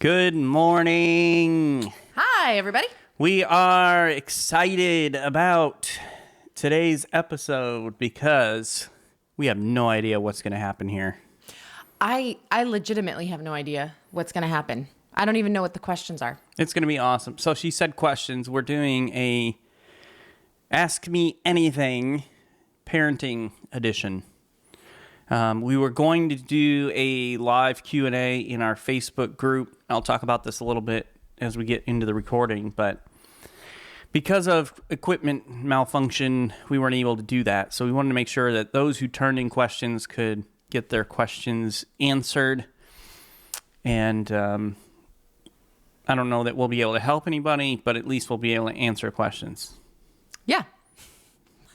Good morning. Hi, everybody. We are excited about today's episode because we have no idea what's going to happen here. I legitimately have no idea what's going to happen. I don't even know what the questions are. It's going to be awesome. So she said questions. We're doing a Ask Me Anything parenting edition. We were going to do a live Q&A in our Facebook group. I'll talk about this a little bit as we get into the recording, but because of equipment malfunction, we weren't able to do that. So we wanted to make sure that those who turned in questions could get their questions answered. And I don't know that we'll be able to help anybody, but at least we'll be able to answer questions. Yeah.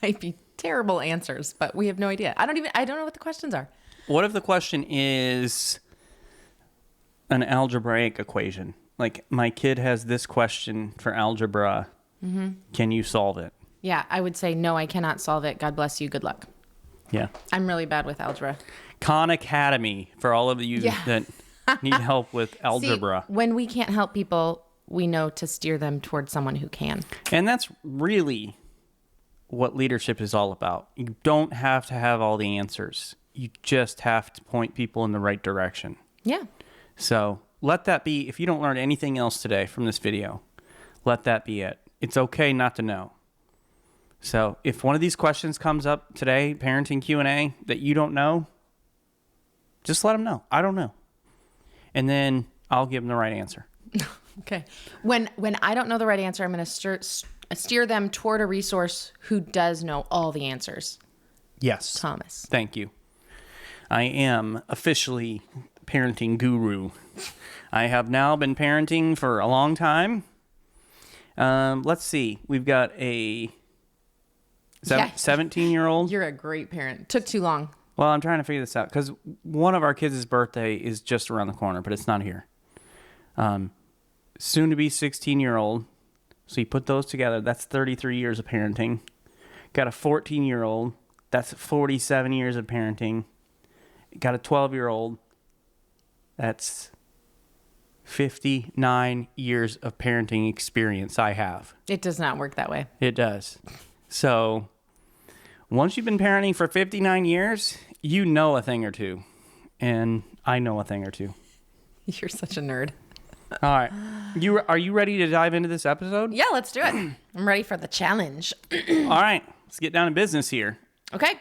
Might be terrible answers, but we have no idea. I don't know what the questions are. What if the question is an algebraic equation? Like, my kid has this question for algebra. Mm-hmm. Can you solve it? Yeah, I would say, no, I cannot solve it. God bless you. Good luck. Yeah. I'm really bad with algebra. Khan Academy for all of you that need help with algebra. See, when we can't help people, we know to steer them towards someone who can. And that's really what leadership is all about. You don't have to have all the answers. You just have to point people in the right direction. Yeah. So let that be. If you don't learn anything else today from this video, let that be it. It's okay not to know. So if one of these questions comes up today, parenting Q&A, that you don't know, just let them know. I don't know. And then I'll give them the right answer. Okay. When I don't know the right answer, I'm going to steer them toward a resource who does know all the answers. Yes. Thomas. Thank you. I am officially parenting guru. I have now been parenting for a long time. Let's see. We've got a 17-year-old. You're a great parent. Took too long. Well, I'm trying to figure this out because one of our kids' birthday is just around the corner, but it's not here. Soon to be 16-year-old. So you put those together, that's 33 years of parenting. Got a 14-year-old, that's 47 years of parenting. Got a 12-year-old, that's 59 years of parenting experience I have. It does not work that way. It does. So once you've been parenting for 59 years, you know a thing or two. And I know a thing or two. You're such a nerd. All right. Are you ready to dive into this episode? Yeah, let's do it. I'm ready for the challenge. All right. Let's get down to business here. Okay.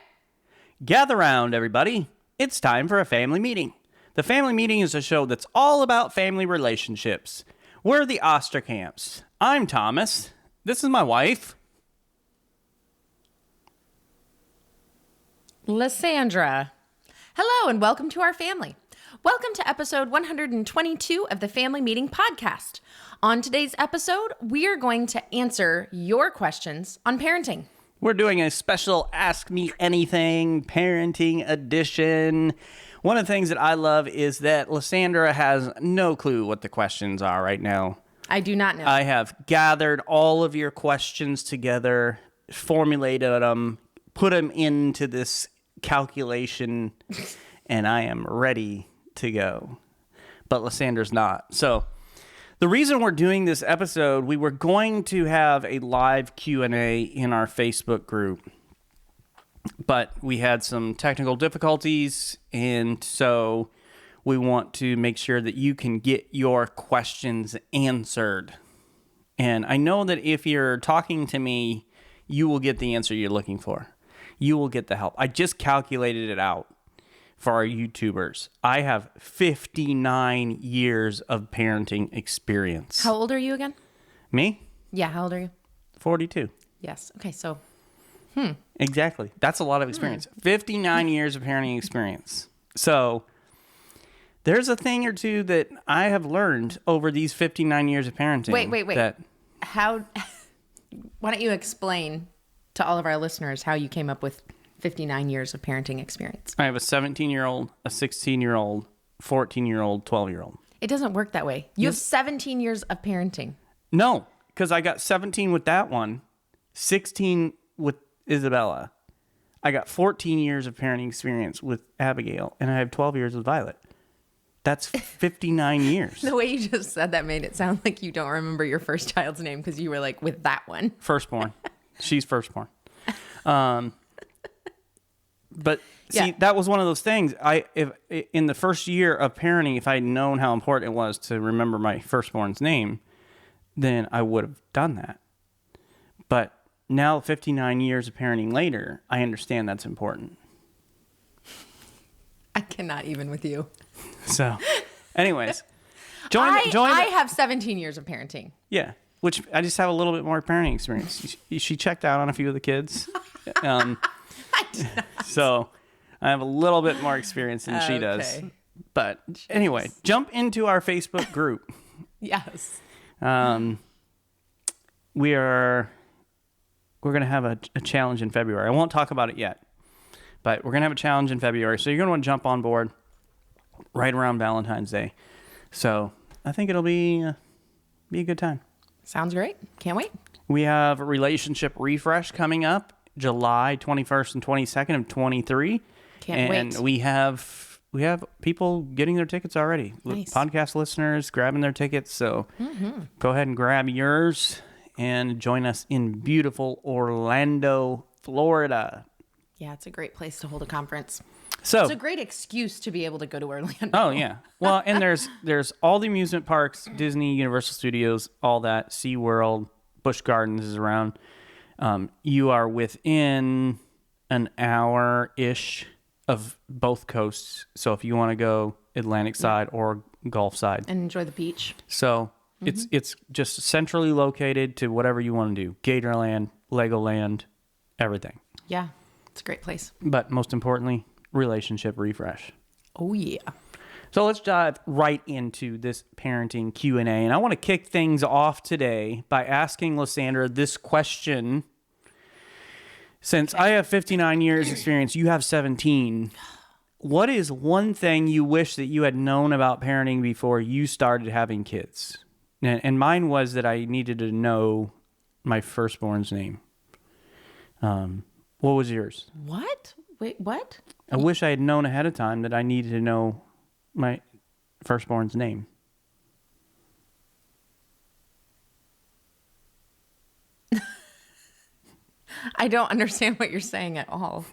Gather round, everybody. It's time for a family meeting. The Family Meeting is a show that's all about family relationships. We're the Osterkamps. I'm Thomas. This is my wife. Lysandra. Hello and welcome to our family. Welcome to episode 122 of the Family Meeting Podcast. On today's episode, we are going to answer your questions on parenting. We're doing a special Ask Me Anything parenting edition. One of the things that I love is that Lysandra has no clue what the questions are right now. I do not know. I have gathered all of your questions together, formulated them, put them into this calculation, and I am ready to go. But Lysandra's not. So the reason we're doing this episode, we were going to have a live Q&A in our Facebook group, but we had some technical difficulties, and so we want to make sure that you can get your questions answered. And I know that if you're talking to me, you will get the answer you're looking for. You will get the help. I just calculated it out for our YouTubers. I have 59 years of parenting experience. How old are you again? Me? Yeah, how old are you? 42. Yes. Okay, so. Exactly. That's a lot of experience. 59 years of parenting experience. So there's a thing or two that I have learned over these 59 years of parenting. Wait. How? Why don't you explain to all of our listeners how you came up with 59 years of parenting experience? I have a 17-year-old, a 16-year-old, 14-year-old, 12-year-old. It doesn't work that way. You have 17 years of parenting. No, because I got 17 with that one, 16 with Isabella. I got 14 years of parenting experience with Abigail, and I have 12 years with Violet. That's 59 years. The way you just said that made it sound like you don't remember your first child's name because you were like, with that one. Firstborn. She's firstborn. But see, that was one of those things. If in the first year of parenting, if I had known how important it was to remember my firstborn's name, then I would have done that. But now, 59 years of parenting later, I understand that's important. I cannot even with you. So, anyways, I have 17 years of parenting. Yeah, which I just have a little bit more parenting experience. She checked out on a few of the kids. I did not. So I have a little bit more experience than she does. But anyway, jump into our Facebook group. Yes. We're going to have a challenge in February. I won't talk about it yet, but we're going to have a challenge in February. So you're going to want to jump on board right around Valentine's Day. So I think it'll be a good time. Sounds great. Can't wait. We have a relationship refresh coming up July 21st and 22nd of 23. Can't wait. And we have people getting their tickets already. Nice. Podcast listeners grabbing their tickets. So go ahead and grab yours and join us in beautiful Orlando, Florida. Yeah, it's a great place to hold a conference. So it's a great excuse to be able to go to Orlando. Oh yeah. Well, and there's all the amusement parks, Disney, Universal Studios, all that, SeaWorld, Busch Gardens is around. You are within an hour-ish of both coasts. So if you want to go Atlantic side or Gulf side. And enjoy the beach. So it's just centrally located to whatever you want to do. Gatorland, Legoland, everything. Yeah, it's a great place. But most importantly, relationship refresh. Oh, yeah. So let's dive right into this parenting Q&A. And I want to kick things off today by asking Lysandra this question. Since I have 59 years experience, you have 17. What is one thing you wish that you had known about parenting before you started having kids? And mine was that I needed to know my firstborn's name. What was yours? What? Wait, what? I wish I had known ahead of time that I needed to know my firstborn's name. I don't understand what you're saying at all.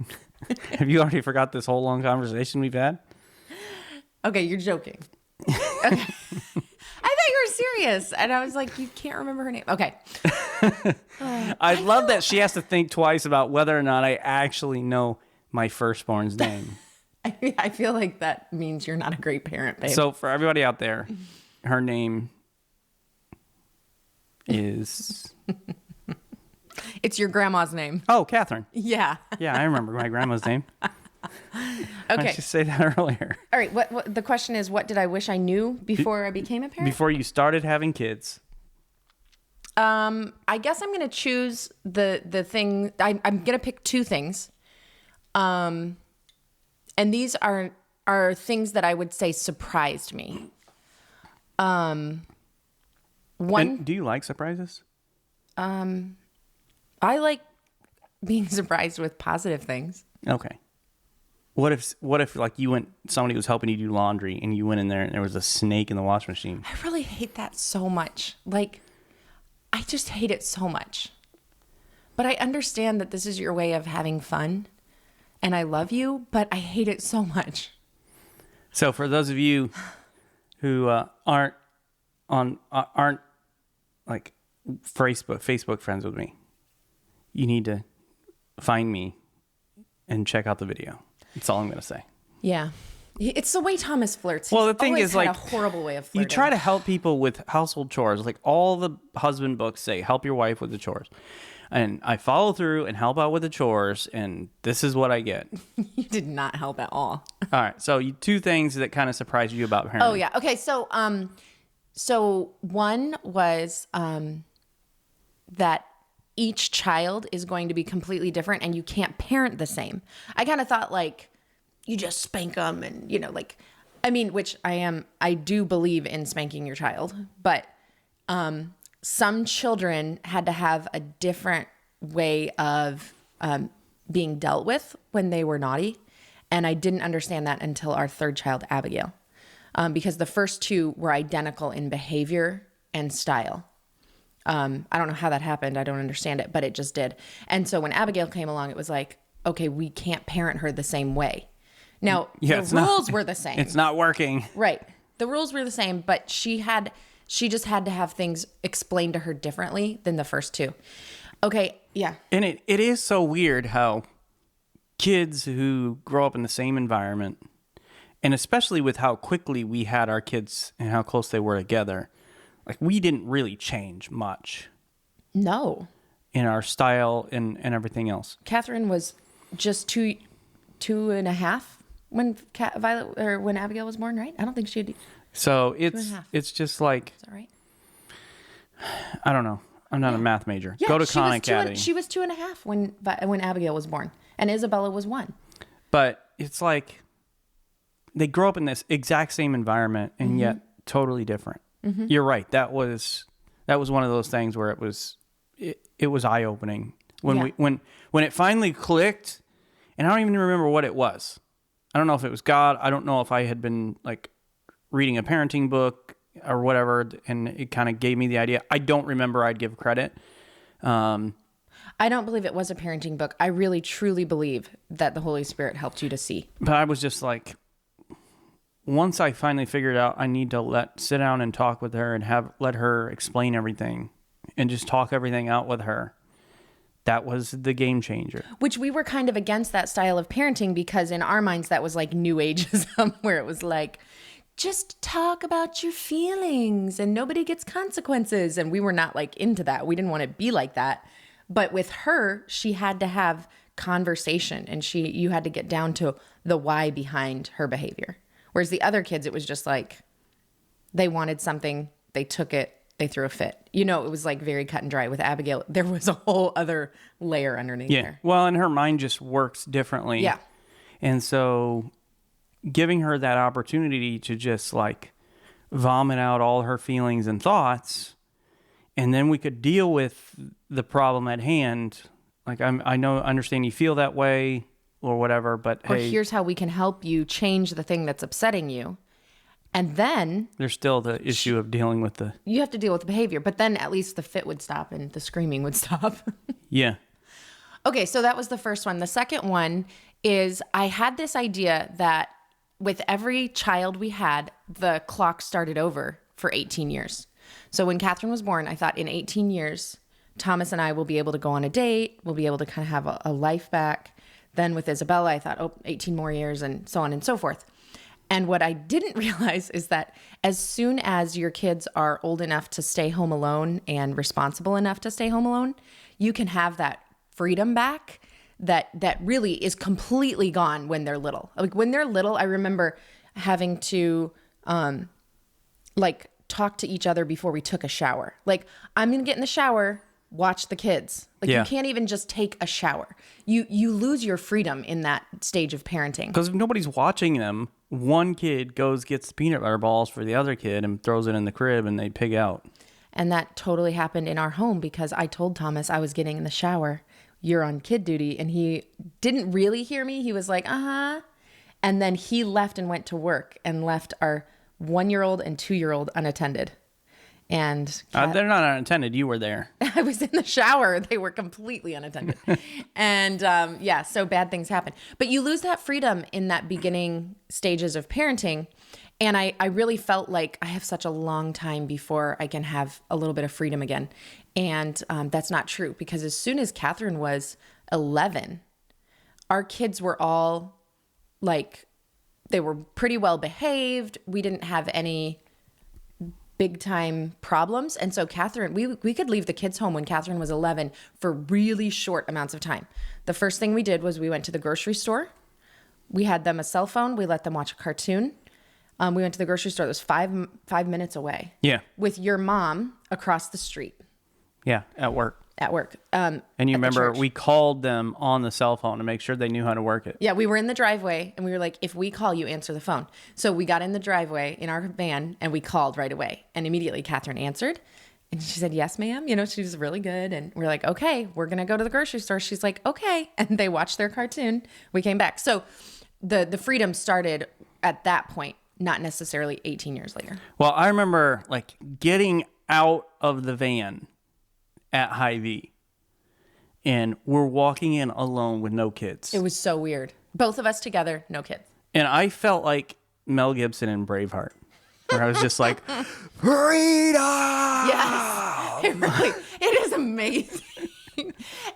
Have you already forgot this whole long conversation we've had? Okay, you're joking. Okay. I thought you were serious. And I was like, you can't remember her name. Okay. I love that she has to think twice about whether or not I actually know my firstborn's name. I feel like that means you're not a great parent, babe. So for everybody out there, her name is... It's your grandma's name. Oh, Catherine. Yeah. Yeah, I remember my grandma's name. Okay. Why didn't you say that earlier? All right. What the question is, what did I wish I knew before I became a parent? Before you started having kids. I guess I'm going to choose the thing. I'm going to pick two things. And these are things that I would say surprised me. One. And do you like surprises? I like being surprised with positive things. Okay. What if like somebody was helping you do laundry and you went in there and there was a snake in the washing machine? I really hate that so much. Like, I just hate it so much. But I understand that this is your way of having fun and I love you, but I hate it so much. So for those of you who aren't like Facebook friends with me, you need to find me and check out the video. That's all I'm going to say. Yeah. It's the way Thomas flirts. Well, the thing is, like, a horrible way of flirting. You try to help people with household chores. Like all the husband books say, help your wife with the chores. And I follow through and help out with the chores, and this is what I get. You did not help at all. All right. So two things that kind of surprised you about parenting. Oh, yeah. Okay. So one was that each child is going to be completely different and you can't parent the same. I kind of thought like you just spank them and, which I do believe in spanking your child, but some children had to have a different way of being dealt with when they were naughty. And I didn't understand that until our third child, Abigail. because the first two were identical in behavior and style. I don't know how that happened. I don't understand it, but it just did. And so when Abigail came along, it was like, okay, we can't parent her the same way. Now, the rules were the same. It's not working. Right. The rules were the same, but she just had to have things explained to her differently than the first two. Okay, yeah. And it is so weird how kids who grow up in the same environment, and especially with how quickly we had our kids and how close they were together, like we didn't really change much. No. In our style and everything else. Catherine was just two and a half when when Abigail was born, right? I don't think she had. So it's just like. Is that right? I don't know. I'm not a math major. Yeah, go to Khan Academy. She was 2.5 when Abigail was born, and Isabella was 1. But it's like they grow up in this exact same environment and yet totally different. Mm-hmm. You're right. That was one of those things where it was eye opening when it finally clicked, and I don't even remember what it was. I don't know if it was God. I don't know if I had been like reading a parenting book or whatever, and it kind of gave me the idea. I don't remember. I'd give credit. I don't believe it was a parenting book. I really, truly believe that the Holy Spirit helped you to see. But I was just like, once I finally figured out I need to sit down and talk with her and let her explain everything and just talk everything out with her. That was the game changer. Which we were kind of against that style of parenting because in our minds that was like New Ageism, where it was like, just talk about your feelings and nobody gets consequences. And we were not like into that. We didn't want to be like that. But with her, she had to have conversation and you had to get down to the why behind her behavior. Whereas the other kids, it was just like they wanted something, they took it, they threw a fit. You know, it was like very cut and dry. With Abigail, there was a whole other layer underneath there. Well, and her mind just works differently. Yeah. And so giving her that opportunity to just like vomit out all her feelings and thoughts, and then we could deal with the problem at hand. Like, understand you feel that way or whatever, but or hey, here's how we can help you change the thing that's upsetting you. And then there's still the issue of dealing with you have to deal with the behavior, but then at least the fit would stop and the screaming would stop. Yeah. Okay. So that was the first one. The second one is I had this idea that with every child we had, the clock started over for 18 years. So when Catherine was born, I thought in 18 years, Thomas and I will be able to go on a date. We'll be able to kind of have a life back. Then with Isabella, I thought, 18 more years and so on and so forth. And what I didn't realize is that as soon as your kids are old enough to stay home alone and responsible enough to stay home alone, you can have that freedom back that really is completely gone when they're little. Like when they're little, I remember having to talk to each other before we took a shower. Like, I'm going to get in the shower, watch the kids. Like, you can't even just take a shower. You lose your freedom in that stage of parenting. Because if nobody's watching them, one kid gets the peanut butter balls for the other kid and throws it in the crib and they pig out. And that totally happened in our home because I told Thomas I was getting in the shower. You're on kid duty. And he didn't really hear me. He was like, uh-huh. And then he left and went to work and left our 1-year-old and 2-year-old unattended. And they're not unattended. You were there. I was in the shower. They were completely unattended. And so bad things happen. But you lose that freedom in that beginning stages of parenting. And I really felt like I have such a long time before I can have a little bit of freedom again. And that's not true because as soon as Catherine was 11, our kids were all like, they were pretty well behaved. We didn't have any big time problems. And so Catherine, we could leave the kids home when Catherine was 11 for really short amounts of time. The first thing we did was we went to the grocery store. We had them a cell phone. We let them watch a cartoon. We went to the grocery store. It was 5 minutes away. Yeah. With your mom across the street. Yeah. At work. And you remember we called them on the cell phone to make sure they knew how to work it. Yeah, we were in the driveway and we were like, if we call you, answer the phone. So we got in the driveway in our van and we called right away. And immediately Catherine answered and she said, yes, ma'am. You know, she was really good. And we're like, okay, we're going to go to the grocery store. She's like, okay. And they watched their cartoon. We came back. So the freedom started at that point. not necessarily 18 years later. Well, I remember like getting out of the van at Hy-Vee, and we're walking in alone with no kids. It was so weird. Both of us together, no kids. And I felt like Mel Gibson in Braveheart, where I was just like, freedom! Yes, it is amazing.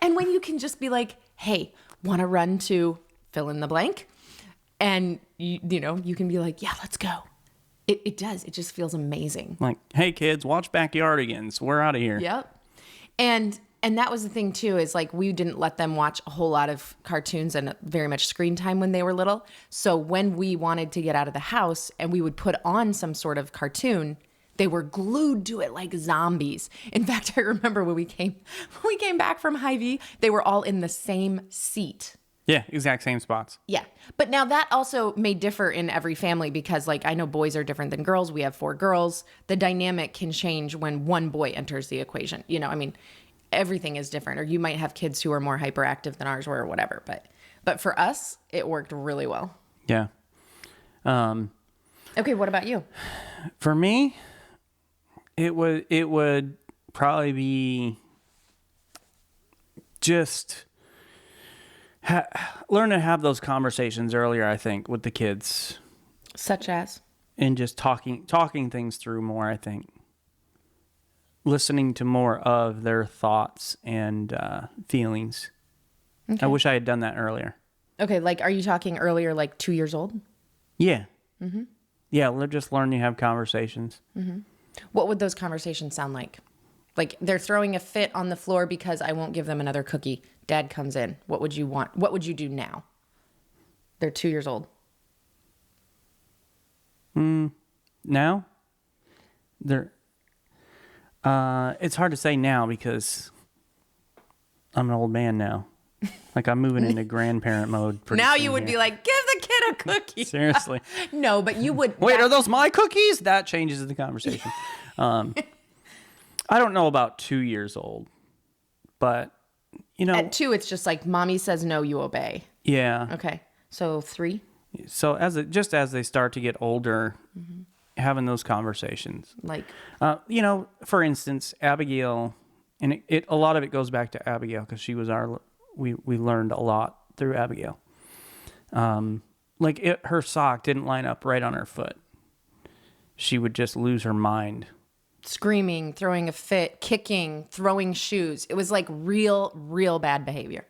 And when you can just be like, hey, want to run to fill in the blank? And, you know, you can be like, yeah, let's go. It does. It just feels amazing. Like, hey, kids, watch Backyardigans. We're out of here. Yep. And that was the thing, too, is like we didn't let them watch a whole lot of cartoons and very much screen time when they were little. So when we wanted to get out of the house and we would put on some sort of cartoon, they were glued to it like zombies. In fact, I remember when we came back from Hy-Vee, they were all in the same seat. Yeah, exact same spots. Yeah. But now that also may differ in every family because, like, I know boys are different than girls. We have 4 girls. The dynamic can change when one boy enters the equation. You know, I mean, everything is different. Or you might have kids who are more hyperactive than ours were or whatever. But for us, it worked really well. Yeah. Okay, what about you? For me, it would probably be just learn to have those conversations earlier, I think, with the kids. Such as? And just talking things through more, I think. Listening to more of their thoughts and feelings. Okay. I wish I had done that earlier. Okay, like, are you talking earlier, like 2 years old? Yeah. Mm-hmm. Yeah, just learn to have conversations. Mm-hmm. What would those conversations sound like? Like, they're throwing a fit on the floor because I won't give them another cookie. Dad comes in. What would you want? What would you do now? They're 2 years old. Now? It's hard to say now because I'm an old man now. Like, I'm moving into grandparent mode. Now you would be like, give the kid a cookie. Seriously. No, but you would. Wait, are those my cookies? That changes the conversation. I don't know about 2 years old, but, you know. At 2, it's just like, mommy says no, you obey. Yeah. Okay. So 3? So just as they start to get older, having those conversations. Like? You know, for instance, Abigail, and a lot of it goes back to Abigail because she was we learned a lot through Abigail. Her sock didn't line up right on her foot. She would just lose her mind. Screaming, throwing a fit, kicking, throwing shoes. It was like real, real bad behavior.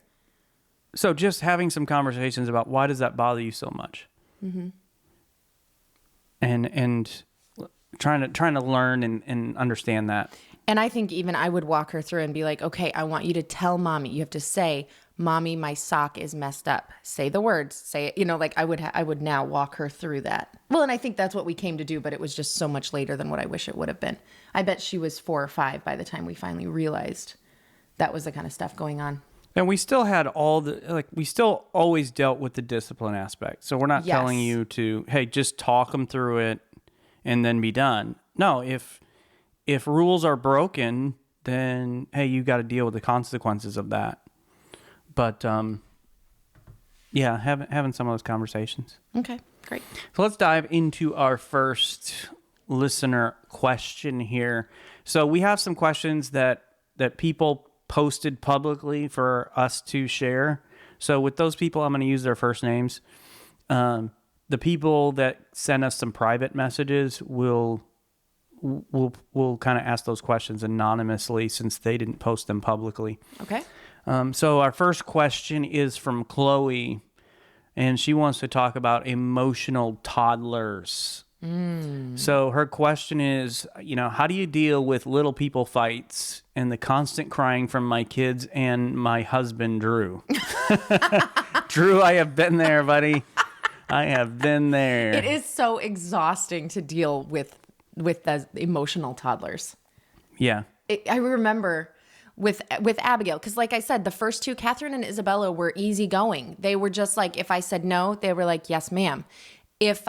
So just having some conversations about why does that bother you so much? Mm-hmm. And trying to learn and understand that. And I think even I would walk her through and be like, okay, I want you to tell mommy. You have to say, mommy, my sock is messed up. Say the words. Say it. You know, like I would now walk her through that. Well, and I think that's what we came to do, but it was just so much later than what I wish it would have been. I bet she was 4 or 5 by the time we finally realized that was the kind of stuff going on. And we still had we still always dealt with the discipline aspect. So we're not telling you to, hey, just talk them through it and then be done. No, if rules are broken, then, hey, you got to deal with the consequences of that. But, yeah, having some of those conversations. Okay, great. So let's dive into our first listener question here. So we have some questions that people posted publicly for us to share. So with those people, I'm going to use their first names. The people that send us some private messages will kind of ask those questions anonymously since they didn't post them publicly. Okay. So our first question is from Chloe, and she wants to talk about emotional toddlers. So her question is, how do you deal with little people fights and the constant crying from my kids and my husband, Drew? Drew, I have been there, buddy. I have been there. It is so exhausting to deal with the emotional toddlers. Yeah. I remember with Abigail, because like I said, the first 2, Catherine and Isabella, were easygoing. They were just like, if I said no, they were like, yes, ma'am. If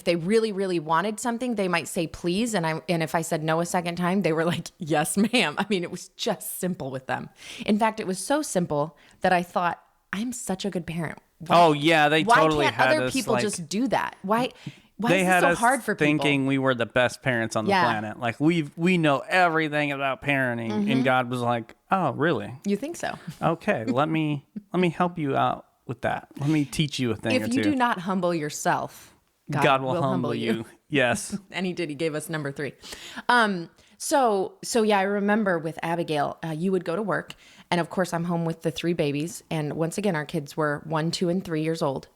they really, really wanted something, they might say please, and if I said no a second time, they were like, yes, ma'am. I mean, it was just simple with them. In fact, it was so simple that I thought, I'm such a good parent. They totally had Why can't other people just do that? Why? Why is this so hard for people? Thinking we were the best parents on the planet. Like we know everything about parenting, and God was like, "Oh, really? You think so? Okay, let me help you out with that. Let me teach you a thing or two. If you do not humble yourself, God will humble you." Yes. And he did. He gave us number 3. So yeah, I remember with Abigail, you would go to work, and of course I'm home with the 3 babies, and once again our kids were 1, 2, and 3 years old,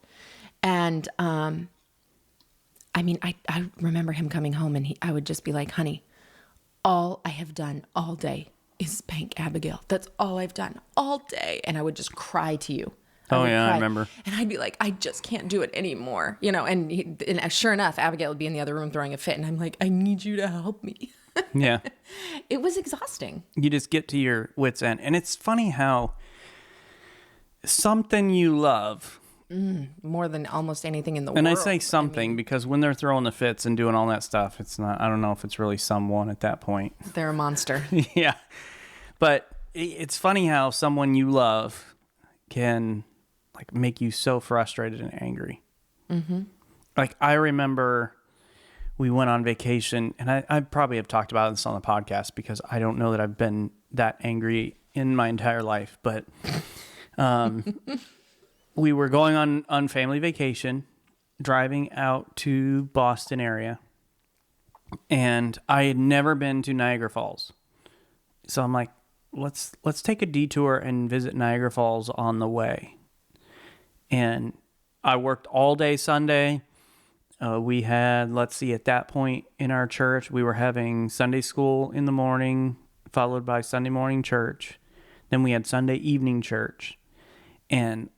and I mean, I remember him coming home, and I would just be like, "Honey, all I have done all day is spank Abigail. That's all I've done all day," and I would just cry to you. I remember. And I'd be like, "I just can't do it anymore," And sure enough, Abigail would be in the other room throwing a fit, and I'm like, "I need you to help me." Yeah. It was exhausting. You just get to your wit's end. And it's funny how something you love. More than almost anything in the world. And I say something because when they're throwing the fits and doing all that stuff, it's not, I don't know if it's really someone at that point. They're a monster. Yeah. But it's funny how someone you love can like make you so frustrated and angry. Mm-hmm. Like I remember we went on vacation, and I probably have talked about this on the podcast because I don't know that I've been that angry in my entire life, but we were going on family vacation, driving out to Boston area, and I had never been to Niagara Falls. So I'm like, let's take a detour and visit Niagara Falls on the way. And I worked all day Sunday. We had, at that point in our church, we were having Sunday school in the morning, followed by Sunday morning church. Then we had Sunday evening church. And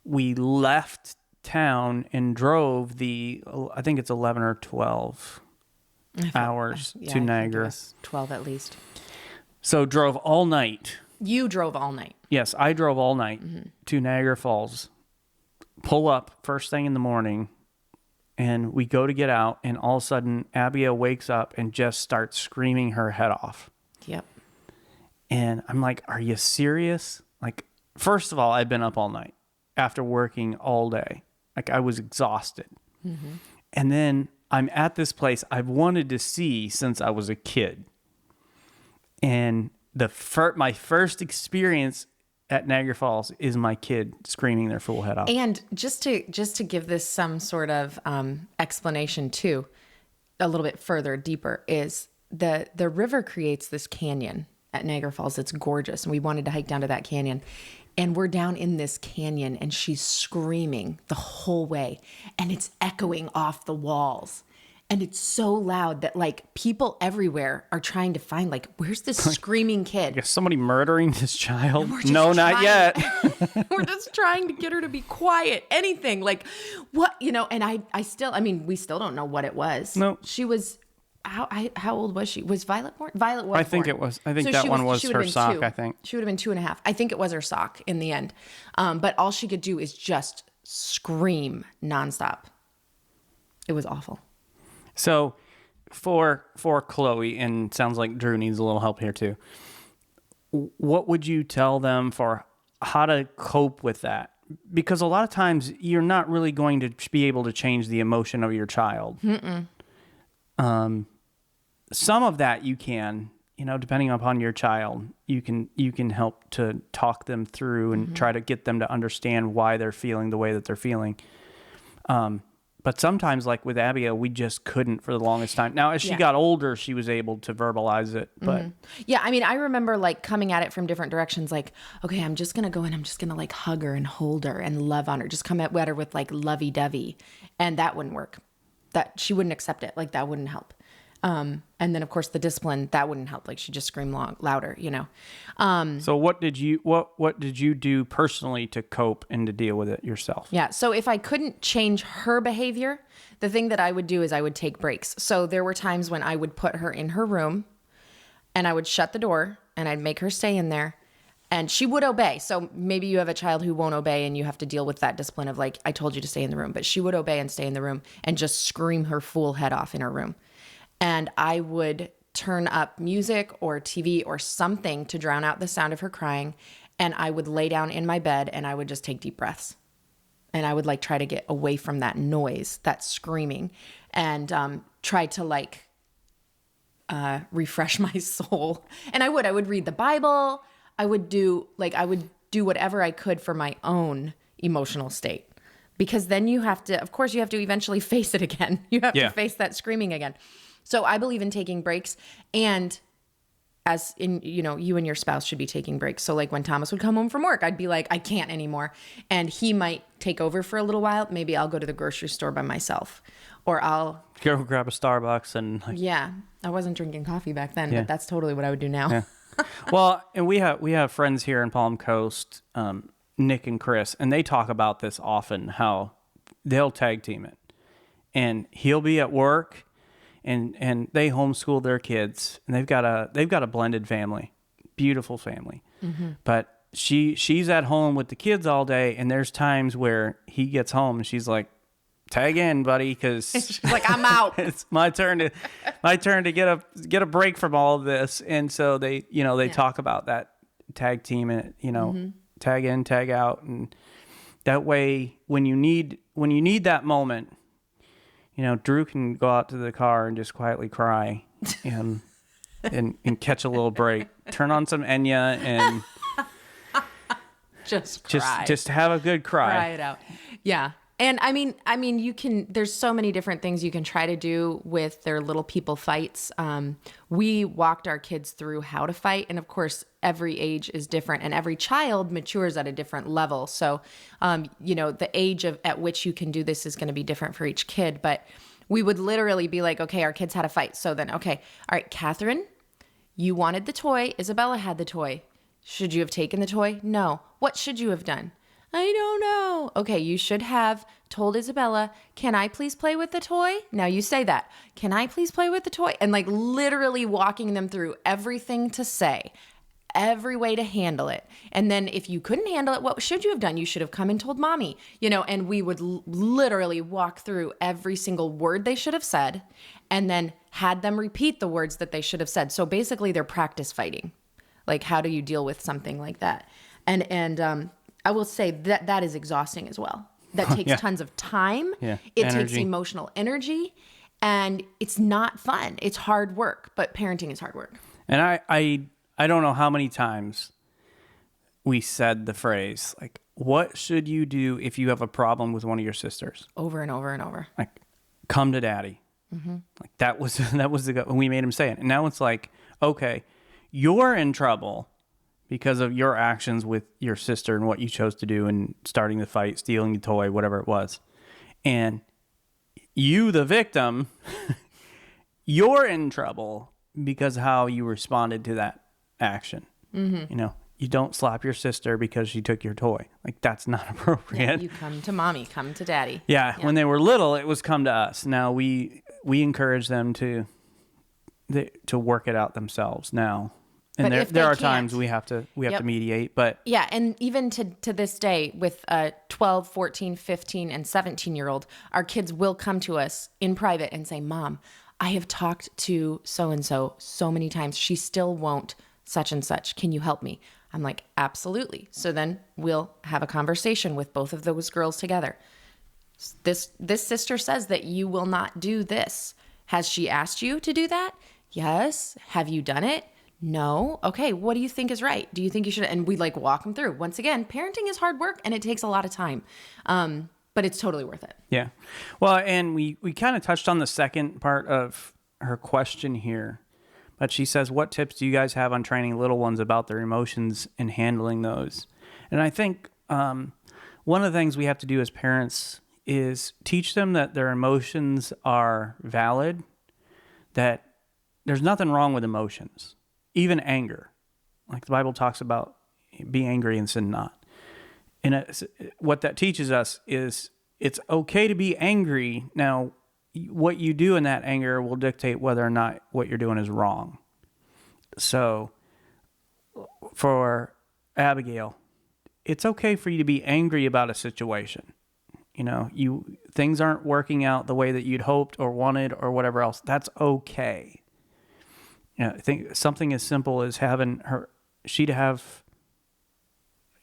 we left town and drove I think it's 11 or 12 hours to Niagara. 12 at least. So drove all night. You drove all night. Yes, I drove all night to Niagara Falls. Pull up first thing in the morning. And we go to get out, and all of a sudden, Abigail wakes up and just starts screaming her head off. Yep. And I'm like, are you serious? Like, first of all, I'd been up all night after working all day. Like, I was exhausted. Mm-hmm. And then I'm at this place I've wanted to see since I was a kid. And my first experience at Niagara Falls is my kid screaming their fool head off. And just to give this some sort of explanation too, a little bit further, deeper, is the river creates this canyon at Niagara Falls. It's gorgeous. And we wanted to hike down to that canyon. And we're down in this canyon, and she's screaming the whole way. And it's echoing off the walls. And it's so loud that like people everywhere are trying to find like, where's this screaming kid? Is somebody murdering this child? No, not yet. We're just trying to get her to be quiet. Anything like what, and we still don't know what it was. No. She was, how old was she? Was Violet born? Violet was I think born. it was. I think so that one was her sock, 2. I think. She would have been 2.5. I think it was her sock in the end. But all she could do is just scream nonstop. It was awful. So for Chloe, and sounds like Drew needs a little help here too, what would you tell them for how to cope with that? Because a lot of times you're not really going to be able to change the emotion of your child. Some of that you can, depending upon your child, you can help to talk them through and try to get them to understand why they're feeling the way that they're feeling. But sometimes, like with Abigail, we just couldn't for the longest time. Now, as she got older, she was able to verbalize it. But yeah, I mean, I remember like coming at it from different directions. Like, okay, I'm just gonna go and I'm just gonna like hug her and hold her and love on her. Just come at her with like lovey-dovey, and that wouldn't work. That she wouldn't accept it. Like that wouldn't help. And then of course the discipline, that wouldn't help. Like she just screamed louder, So what did you do personally to cope and to deal with it yourself? Yeah. So if I couldn't change her behavior, the thing that I would do is I would take breaks. So there were times when I would put her in her room and I would shut the door and I'd make her stay in there, and she would obey. So maybe you have a child who won't obey and you have to deal with that discipline of like, I told you to stay in the room, but she would obey and stay in the room and just scream her fool head off in her room. And I would turn up music or TV or something to drown out the sound of her crying. And I would lay down in my bed and I would just take deep breaths. and I would like try to get away from that noise, that screaming, and try to like refresh my soul. And I would read the Bible. I would do whatever I could for my own emotional state, because then you have to eventually face it again. You have to face that screaming again. So I believe in taking breaks, and as in, you and your spouse should be taking breaks. So like when Thomas would come home from work, I'd be like, I can't anymore. And he might take over for a little while. Maybe I'll go to the grocery store by myself, or I'll go grab a Starbucks and yeah. I wasn't drinking coffee back then, but that's totally what I would do now. Yeah. Well, and we have friends here in Palm Coast, Nick and Chris, and they talk about this often, how they'll tag team it. And he'll be at work, and they homeschool their kids, and they've got a blended family, beautiful family. Mm-hmm. But she's at home with the kids all day, and there's times where he gets home and she's like, tag in, buddy, because she's like, I'm out. It's my turn to get a break from all of this. And so they talk about that tag team and tag in, tag out, and that way when you need that moment, Drew can go out to the car and just quietly cry and catch a little break. Turn on some Enya and just cry. Just have a good cry. Cry it out. Yeah. And I mean, there's so many different things you can try to do with their little people fights. We walked our kids through how to fight. And of course, every age is different and every child matures at a different level. So, the age at which you can do this is going to be different for each kid. But we would literally be like, okay, our kids had a fight. So then, okay, all right, Catherine, you wanted the toy. Isabella had the toy. Should you have taken the toy? No. What should you have done? I don't know. Okay, you should have told Isabella, can I please play with the toy? Now you say that. Can I please play with the toy? And like literally walking them through everything to say, every way to handle it. And then if you couldn't handle it, what should you have done? You should have come and told mommy, and we would literally walk through every single word they should have said and then had them repeat the words that they should have said. So basically they're practice fighting. Like, how do you deal with something like that? And I will say that is exhausting as well. That takes tons of time. Yeah. It takes emotional energy, and it's not fun. It's hard work, but parenting is hard work. And I don't know how many times we said the phrase, like, what should you do if you have a problem with one of your sisters? Over and over and over. Like, come to daddy. Mm-hmm. Like that was we made him say it. And now it's like, okay, you're in trouble because of your actions with your sister and what you chose to do and starting the fight, stealing the toy, whatever it was. And you, the victim, you're in trouble because of how you responded to that action. Mm-hmm. You don't slap your sister because she took your toy. Like, that's not appropriate. Yeah, you come to mommy, come to daddy. Yeah, when they were little, it was come to us. Now we encourage them to work it out themselves now. And there are times we have to mediate, but yeah, and even to this day with a 12, 14, 15 and 17-year-old, our kids will come to us in private and say, "Mom, I have talked to so and so many times. She still won't such and such. Can you help me?" I'm like, "Absolutely." So then we'll have a conversation with both of those girls together. This sister says that you will not do this. Has she asked you to do that? Yes. Have you done it? No. Okay. What do you think is right? Do you think you should? And we like walk them through. Once again, parenting is hard work and it takes a lot of time. But it's totally worth it. Yeah. Well, and we kind of touched on the second part of her question here, but she says, what tips do you guys have on training little ones about their emotions and handling those? And I think one of the things we have to do as parents is teach them that their emotions are valid, that there's nothing wrong with emotions. Even anger, like the Bible talks about, be angry and sin not. And what that teaches us is it's okay to be angry. Now, what you do in that anger will dictate whether or not what you're doing is wrong. So, for Abigail, it's okay for you to be angry about a situation. Things aren't working out the way that you'd hoped or wanted or whatever else. That's okay. I think something as simple as having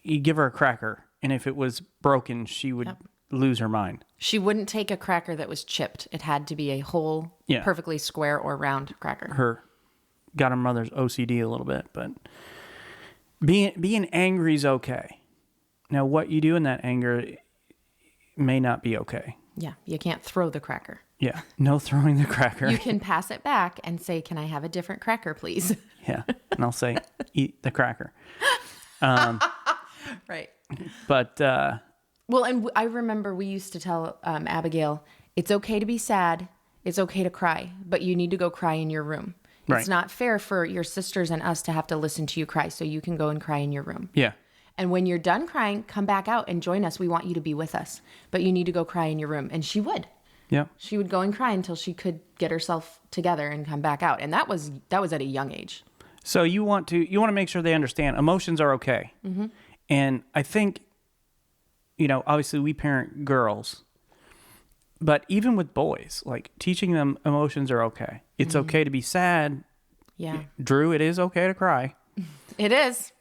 you give her a cracker, and if it was broken, she would lose her mind. She wouldn't take a cracker that was chipped. It had to be a whole, perfectly square or round cracker. Got her mother's OCD a little bit, but being angry is okay. Now, what you do in that anger may not be okay. Yeah, you can't throw the cracker. Yeah, no throwing the cracker. You can pass it back and say, "Can I have a different cracker, please?" Yeah, and I'll say, "Eat the cracker." Right. But well, and I remember we used to tell Abigail, "It's okay to be sad. It's okay to cry, but you need to go cry in your room. Right. It's not fair for your sisters and us to have to listen to you cry, so you can go and cry in your room." Yeah. And when you're done crying, come back out and join us. We want you to be with us, but you need to go cry in your room. And she would. Yeah. She would go and cry until she could get herself together and come back out. And that was at a young age. So you want to make sure they understand emotions are okay. Mm-hmm. And I think, obviously we parent girls, but even with boys, like teaching them emotions are okay. It's okay to be sad. Yeah. Drew, it is okay to cry. It is.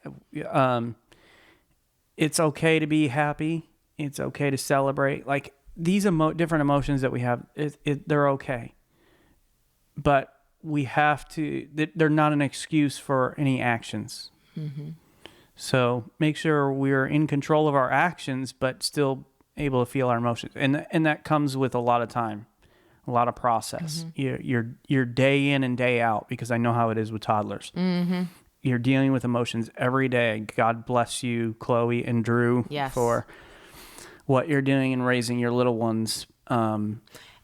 It's okay to be happy. It's okay to celebrate. Like these different emotions that we have, they're okay. But we have to, they're not an excuse for any actions. Mm-hmm. So make sure we're in control of our actions, but still able to feel our emotions. And that comes with a lot of time, a lot of process. Mm-hmm. Your day in and day out, because I know how it is with toddlers. Mm-hmm. You're dealing with emotions every day. God bless you, Chloe and Drew, for what you're doing in raising your little ones.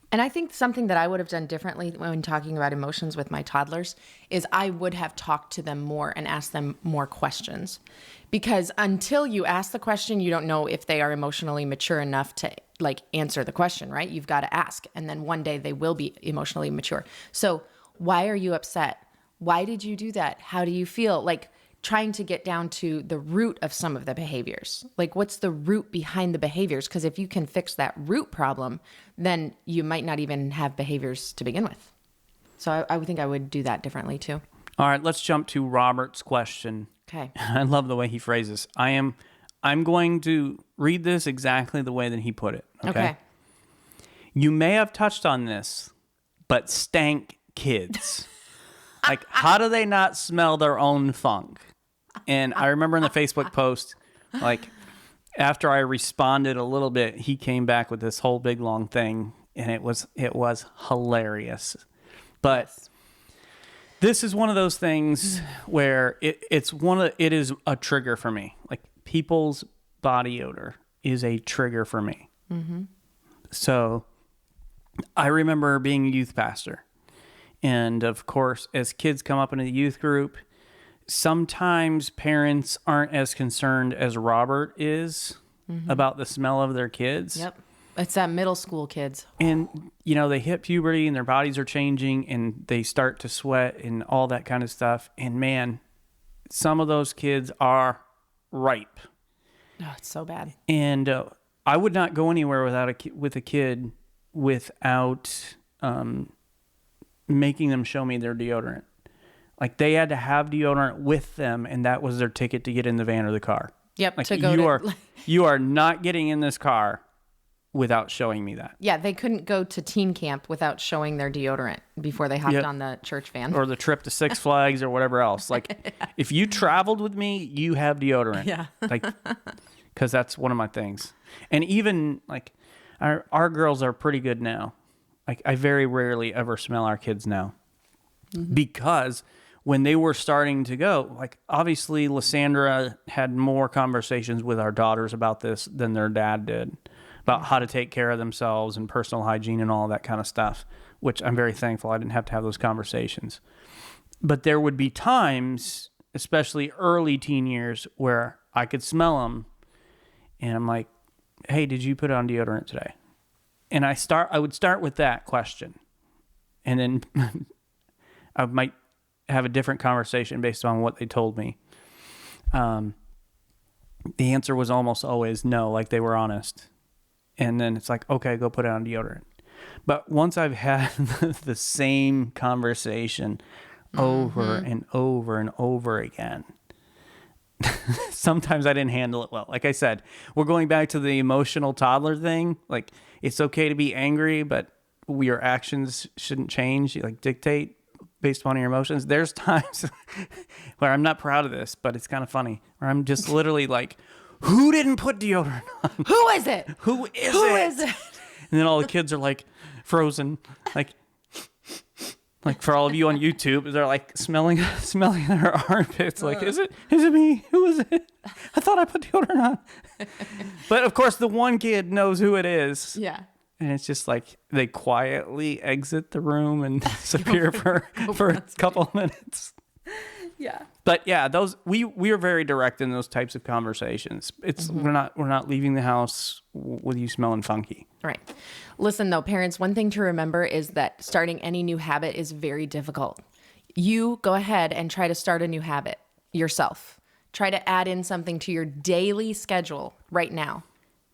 And I think something that I would have done differently when talking about emotions with my toddlers is I would have talked to them more and asked them more questions. Because until you ask the question, you don't know if they are emotionally mature enough to answer the question, right? You've got to ask. And then one day they will be emotionally mature. So why are you upset? Why did you do that? How do you feel? Trying to get down to the root of some of the behaviors. What's the root behind the behaviors? Because if you can fix that root problem, then you might not even have behaviors to begin with. So I would think I would do that differently too. All right, let's jump to Robert's question. Okay. I love the way he phrases. I'm going to read this exactly the way that he put it. Okay. You may have touched on this, but stank kids. How do they not smell their own funk? And I remember in the Facebook post, after I responded a little bit, he came back with this whole big long thing, and it was hilarious. But this is one of those things where it is a trigger for me. People's body odor is a trigger for me. Mm-hmm. So I remember being a youth pastor. And of course, as kids come up into the youth group, sometimes parents aren't as concerned as Robert is about the smell of their kids. Yep. It's that middle school kids. And, they hit puberty and their bodies are changing and they start to sweat and all that kind of stuff. And man, some of those kids are ripe. Oh, it's so bad. And I would not go anywhere with a kid without making them show me their deodorant. They had to have deodorant with them, and that was their ticket to get in the van or the car. Yep. You are not getting in this car without showing me that. Yeah, they couldn't go to teen camp without showing their deodorant before they hopped on the church van. Or the trip to Six Flags or whatever else. If you traveled with me, you have deodorant. Yeah. Because that's one of my things. And even, our girls are pretty good now. I very rarely ever smell our kids now. Mm-hmm. Because when they were starting to go, obviously Lysandra had more conversations with our daughters about this than their dad did, about how to take care of themselves and personal hygiene and all that kind of stuff, which I'm very thankful I didn't have to have those conversations. But there would be times, especially early teen years, where I could smell them and I'm like, hey, did you put on deodorant today? And I would start with that question. And then I might have a different conversation based on what they told me. The answer was almost always no, they were honest. And then it's okay, go put on deodorant. But once I've had the same conversation over and over and over again, sometimes I didn't handle it well. Like I said, we're going back to the emotional toddler thing. Like, it's okay to be angry, but your actions shouldn't change. You like dictate based upon your emotions. There's times where I'm not proud of this, but it's kind of funny, where I'm just literally like, who didn't put deodorant on? Who is it? Who is Who it? is it? And then all the kids are like frozen, like for all of you on YouTube, they're like smelling their armpits. Like, is it me? Who is it? I thought I put deodorant on. But of course, the one kid knows who it is. Yeah. And it's just like they quietly exit the room and disappear for a couple of minutes. Yeah. But yeah, those we are very direct in those types of conversations. It's we're not leaving the house with you smelling funky. Right. Listen though, parents, one thing to remember is that starting any new habit is very difficult. You go ahead and try to start a new habit yourself. Try to add in something to your daily schedule right now.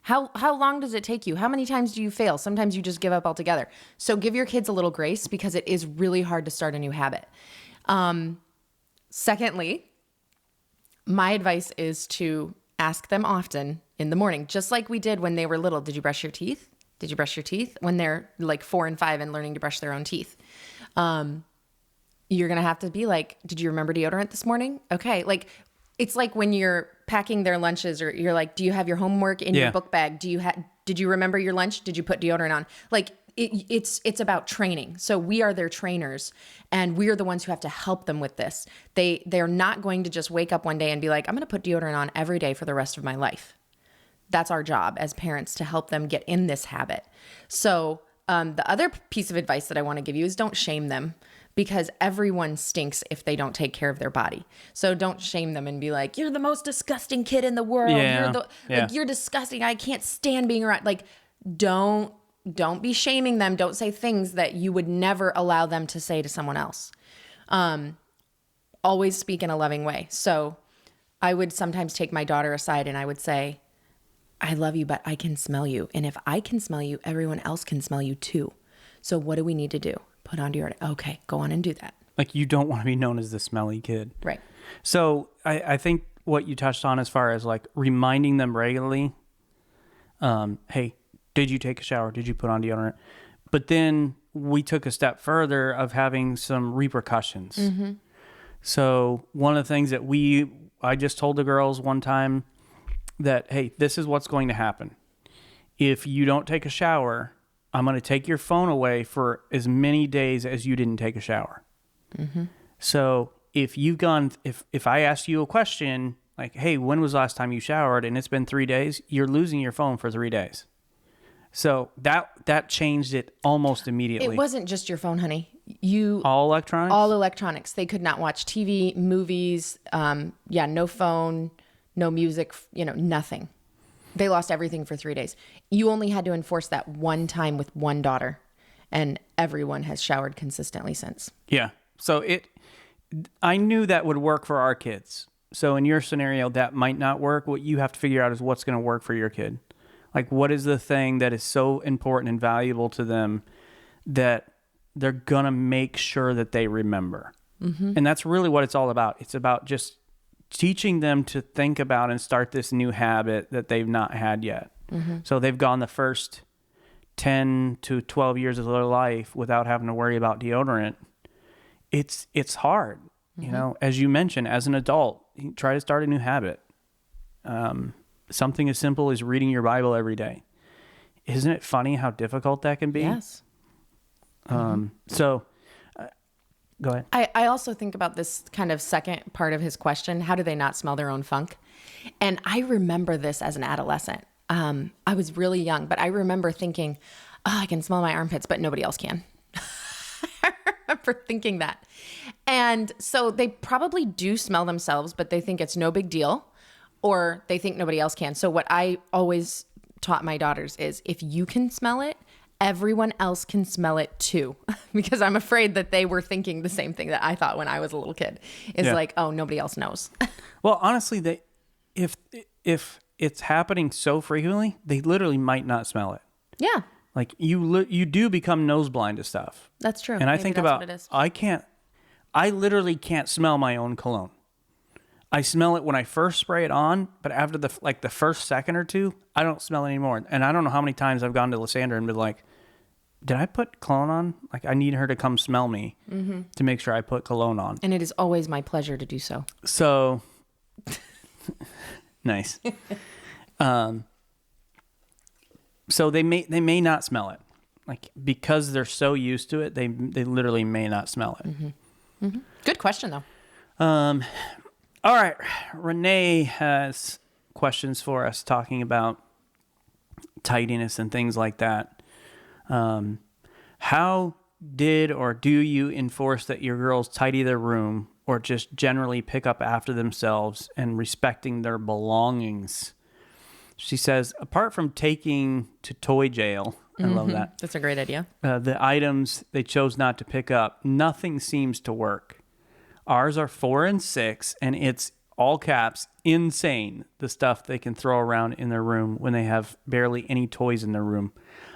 How long does it take you? How many times do you fail? Sometimes you just give up altogether. So give your kids a little grace because it is really hard to start a new habit. Secondly, my advice is to ask them often in the morning, just like we did when they were little. Did you brush your teeth? Did you brush your teeth? When they're like 4 and 5 and learning to brush their own teeth. You're going to have to be like, did you remember deodorant this morning? Okay. Like, it's like when you're packing their lunches or you're like, do you have your homework in your book bag? Did you remember your lunch? Did you put deodorant on? Like, it's about training. So we are their trainers and we are the ones who have to help them with this. They're not going to just wake up one day and be like, I'm going to put deodorant on every day for the rest of my life. That's our job as parents to help them get in this habit. So the other piece of advice that I want to give you is don't shame them because everyone stinks if they don't take care of their body. So don't shame them and be like, you're the most disgusting kid in the world. Like, you're disgusting. I can't stand being around. Like, don't be shaming them. Don't say things that you would never allow them to say to someone else. Always speak in a loving way. So I would sometimes take my daughter aside and I would say, I love you, but I can smell you. And if I can smell you, everyone else can smell you too. So what do we need to do? Put on deodorant. Okay, go on and do that. Like, you don't want to be known as the smelly kid. Right. So I think what you touched on as far as like reminding them regularly, hey, did you take a shower? Did you put on deodorant? But then we took a step further of having some repercussions. Mm-hmm. So one of the things that I just told the girls one time that, hey, this is what's going to happen. If you don't take a shower, I'm going to take your phone away for as many days as you didn't take a shower. Mm-hmm. So if I ask you a question like, hey, when was the last time you showered? And it's been 3 days, you're losing your phone for 3 days. So that changed it almost immediately. It wasn't just your phone, honey. All electronics? All electronics. They could not watch TV, movies, no phone, no music, nothing. They lost everything for 3 days. You only had to enforce that one time with one daughter, and everyone has showered consistently since. Yeah. So I knew that would work for our kids. So in your scenario, that might not work. What you have to figure out is what's going to work for your kid. Like, what is the thing that is so important and valuable to them that they're going to make sure that they remember? Mm-hmm. And that's really what it's all about. It's about just teaching them to think about and start this new habit that they've not had yet. Mm-hmm. So they've gone the first 10 to 12 years of their life without having to worry about deodorant. It's hard. Mm-hmm. As you mentioned, as an adult, you try to start a new habit. Something as simple as reading your Bible every day. Isn't it funny how difficult that can be? Yes. So go ahead. I also think about this kind of second part of his question. How do they not smell their own funk? And I remember this as an adolescent. I was really young, but I remember thinking, I can smell my armpits, but nobody else can. I remember thinking that. And so they probably do smell themselves, but they think it's no big deal, or they think nobody else can. So what I always taught my daughters is if you can smell it, everyone else can smell it too. Because I'm afraid that they were thinking the same thing that I thought when I was a little kid. Is like, oh, nobody else knows. Well, honestly, if it's happening so frequently, they literally might not smell it. Yeah. Like you do become nose blind to stuff. That's true. And I think about, I literally can't smell my own cologne. I smell it when I first spray it on, but after the first second or two, I don't smell it anymore. And I don't know how many times I've gone to Lysandra and been like, did I put cologne on? Like, I need her to come smell me to make sure I put cologne on. And it is always my pleasure to do so. So, nice. So they may not smell it. Like, because they're so used to it, they literally may not smell it. Mm-hmm. Mm-hmm. Good question, though. All right. Renee has questions for us talking about tidiness and things like that. How did or do you enforce that your girls tidy their room or just generally pick up after themselves and respecting their belongings? She says, apart from taking to toy jail, I love that. That's a great idea. The items they chose not to pick up, nothing seems to work. Ours are 4 and 6, and it's all caps, insane, the stuff they can throw around in their room when they have barely any toys in their room.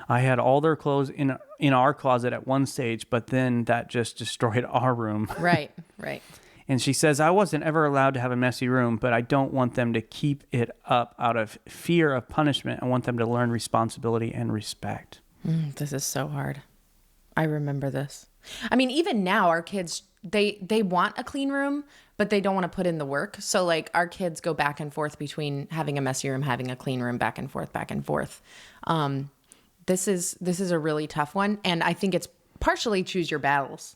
I had all their clothes in our closet at one stage, but then that just destroyed our room. Right. And she says, I wasn't ever allowed to have a messy room, but I don't want them to keep it up out of fear of punishment. I want them to learn responsibility and respect. This is so hard. I remember this. I mean, even now, our kids, they want a clean room, but they don't want to put in the work. So, like, our kids go back and forth between having a messy room, having a clean room, back and forth, back and forth. This is a really tough one. And I think it's partially choose your battles.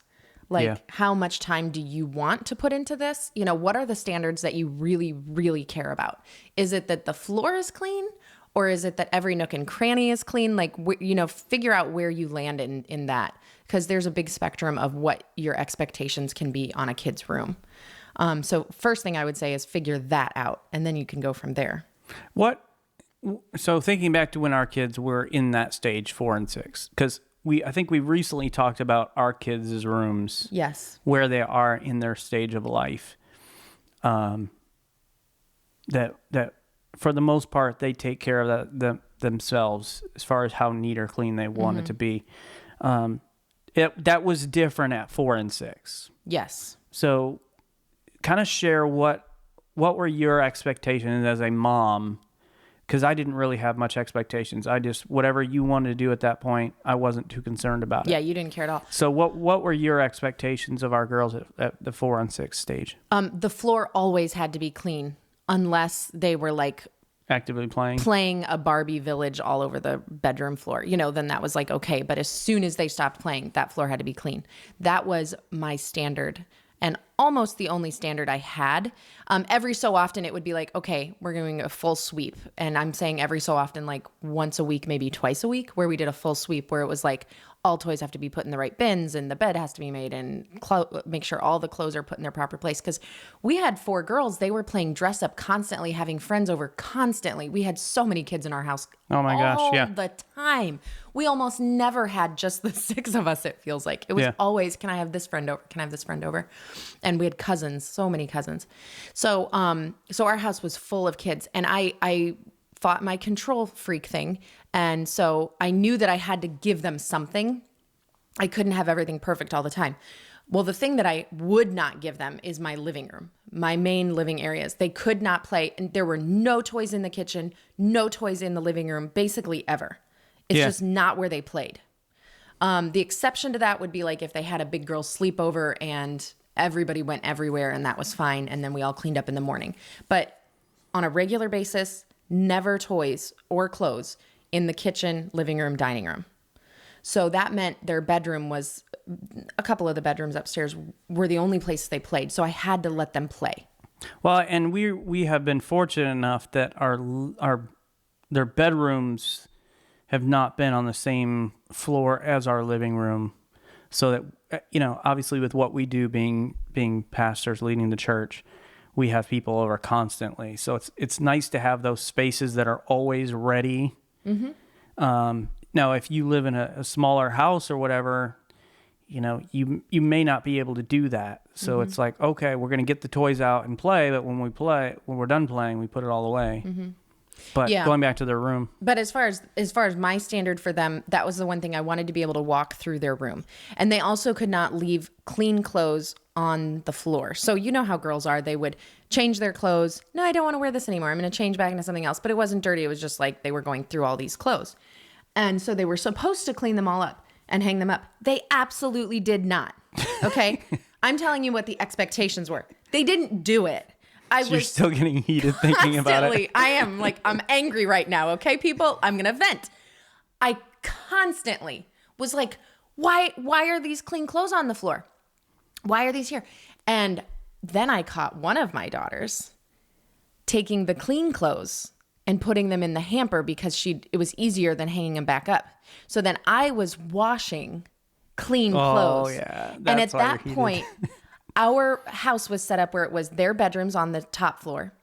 Like, how much time do you want to put into this? You know, what are the standards that you really, really care about? Is it that the floor is clean? Or is it that every nook and cranny is clean? Like, you know, figure out where you land in that. Because there's a big spectrum of what your expectations can be on a kid's room. So first thing I would say is figure that out. And then you can go from there. So thinking back to when our kids were in that stage, 4 and 6, because I think we recently talked about our kids' rooms. Yes. Where they are in their stage of life. That for the most part, they take care of that themselves as far as how neat or clean they want it to be. That was different at 4 and 6. Yes. So kind of share what were your expectations as a mom? Because I didn't really have much expectations. I just, whatever you wanted to do at that point, I wasn't too concerned about it. Yeah, you didn't care at all. So what were your expectations of our girls at the 4 and 6 stage? The floor always had to be clean unless they were like Actively playing a Barbie village all over the bedroom floor. You know, then that was like, okay. But as soon as they stopped playing, that floor had to be clean. That was my standard. And almost the only standard I had. Every so often it would be like, okay, we're doing a full sweep. And I'm saying every so often, like once a week, maybe twice a week, where we did a full sweep where it was like all toys have to be put in the right bins and the bed has to be made and make sure all the clothes are put in their proper place. Because we had 4 girls. They were playing dress up constantly, having friends over constantly. We had so many kids in our house. Oh my gosh, yeah. All the time. We almost never had just the 6 of us, it feels like. It was always, can I have this friend over? Can I have this friend over? And we had cousins, so many cousins. So our house was full of kids. And I fought my control freak thing. And so I knew that I had to give them something. I couldn't have everything perfect all the time. Well, the thing that I would not give them is my living room, my main living areas. They could not play. And there were no toys in the kitchen, no toys in the living room, basically ever. It's just not where they played. The exception to that would be like if they had a big girl sleepover and everybody went everywhere and that was fine. And then we all cleaned up in the morning. But on a regular basis, never toys or clothes in the kitchen, living room, dining room. So that meant their bedroom was, a couple of the bedrooms upstairs were the only places they played. So I had to let them play. Well, and we have been fortunate enough that their bedrooms have not been on the same floor as our living room. So that, you know, obviously with what we do being pastors leading the church, we have people over constantly. So it's nice to have those spaces that are always ready. Mm-hmm. Now, if you live in a smaller house or whatever, you know, you may not be able to do that. So it's like, okay, we're going to get the toys out and play, but when we're done playing, we put it all away. Mm-hmm. But Yeah. going back to their room. But as far as my standard for them, that was the one thing I wanted to be able to walk through their room. And they also could not leave clean clothes on the floor. So you know how girls are. They would change their clothes. No, I don't want to wear this anymore. I'm going to change back into something else. But it wasn't dirty. It was just like they were going through all these clothes. And so they were supposed to clean them all up and hang them up. They absolutely did not. Okay? I'm telling you what the expectations were. They didn't do it. You're still getting heated thinking about it. I'm angry right now. Okay, people, I'm going to vent. I constantly was like, why are these clean clothes on the floor? Why are these here? And then I caught one of my daughters taking the clean clothes and putting them in the hamper because it was easier than hanging them back up. So then I was washing clean clothes. Oh, yeah. And at that point, our house was set up where it was their bedrooms on the top floor.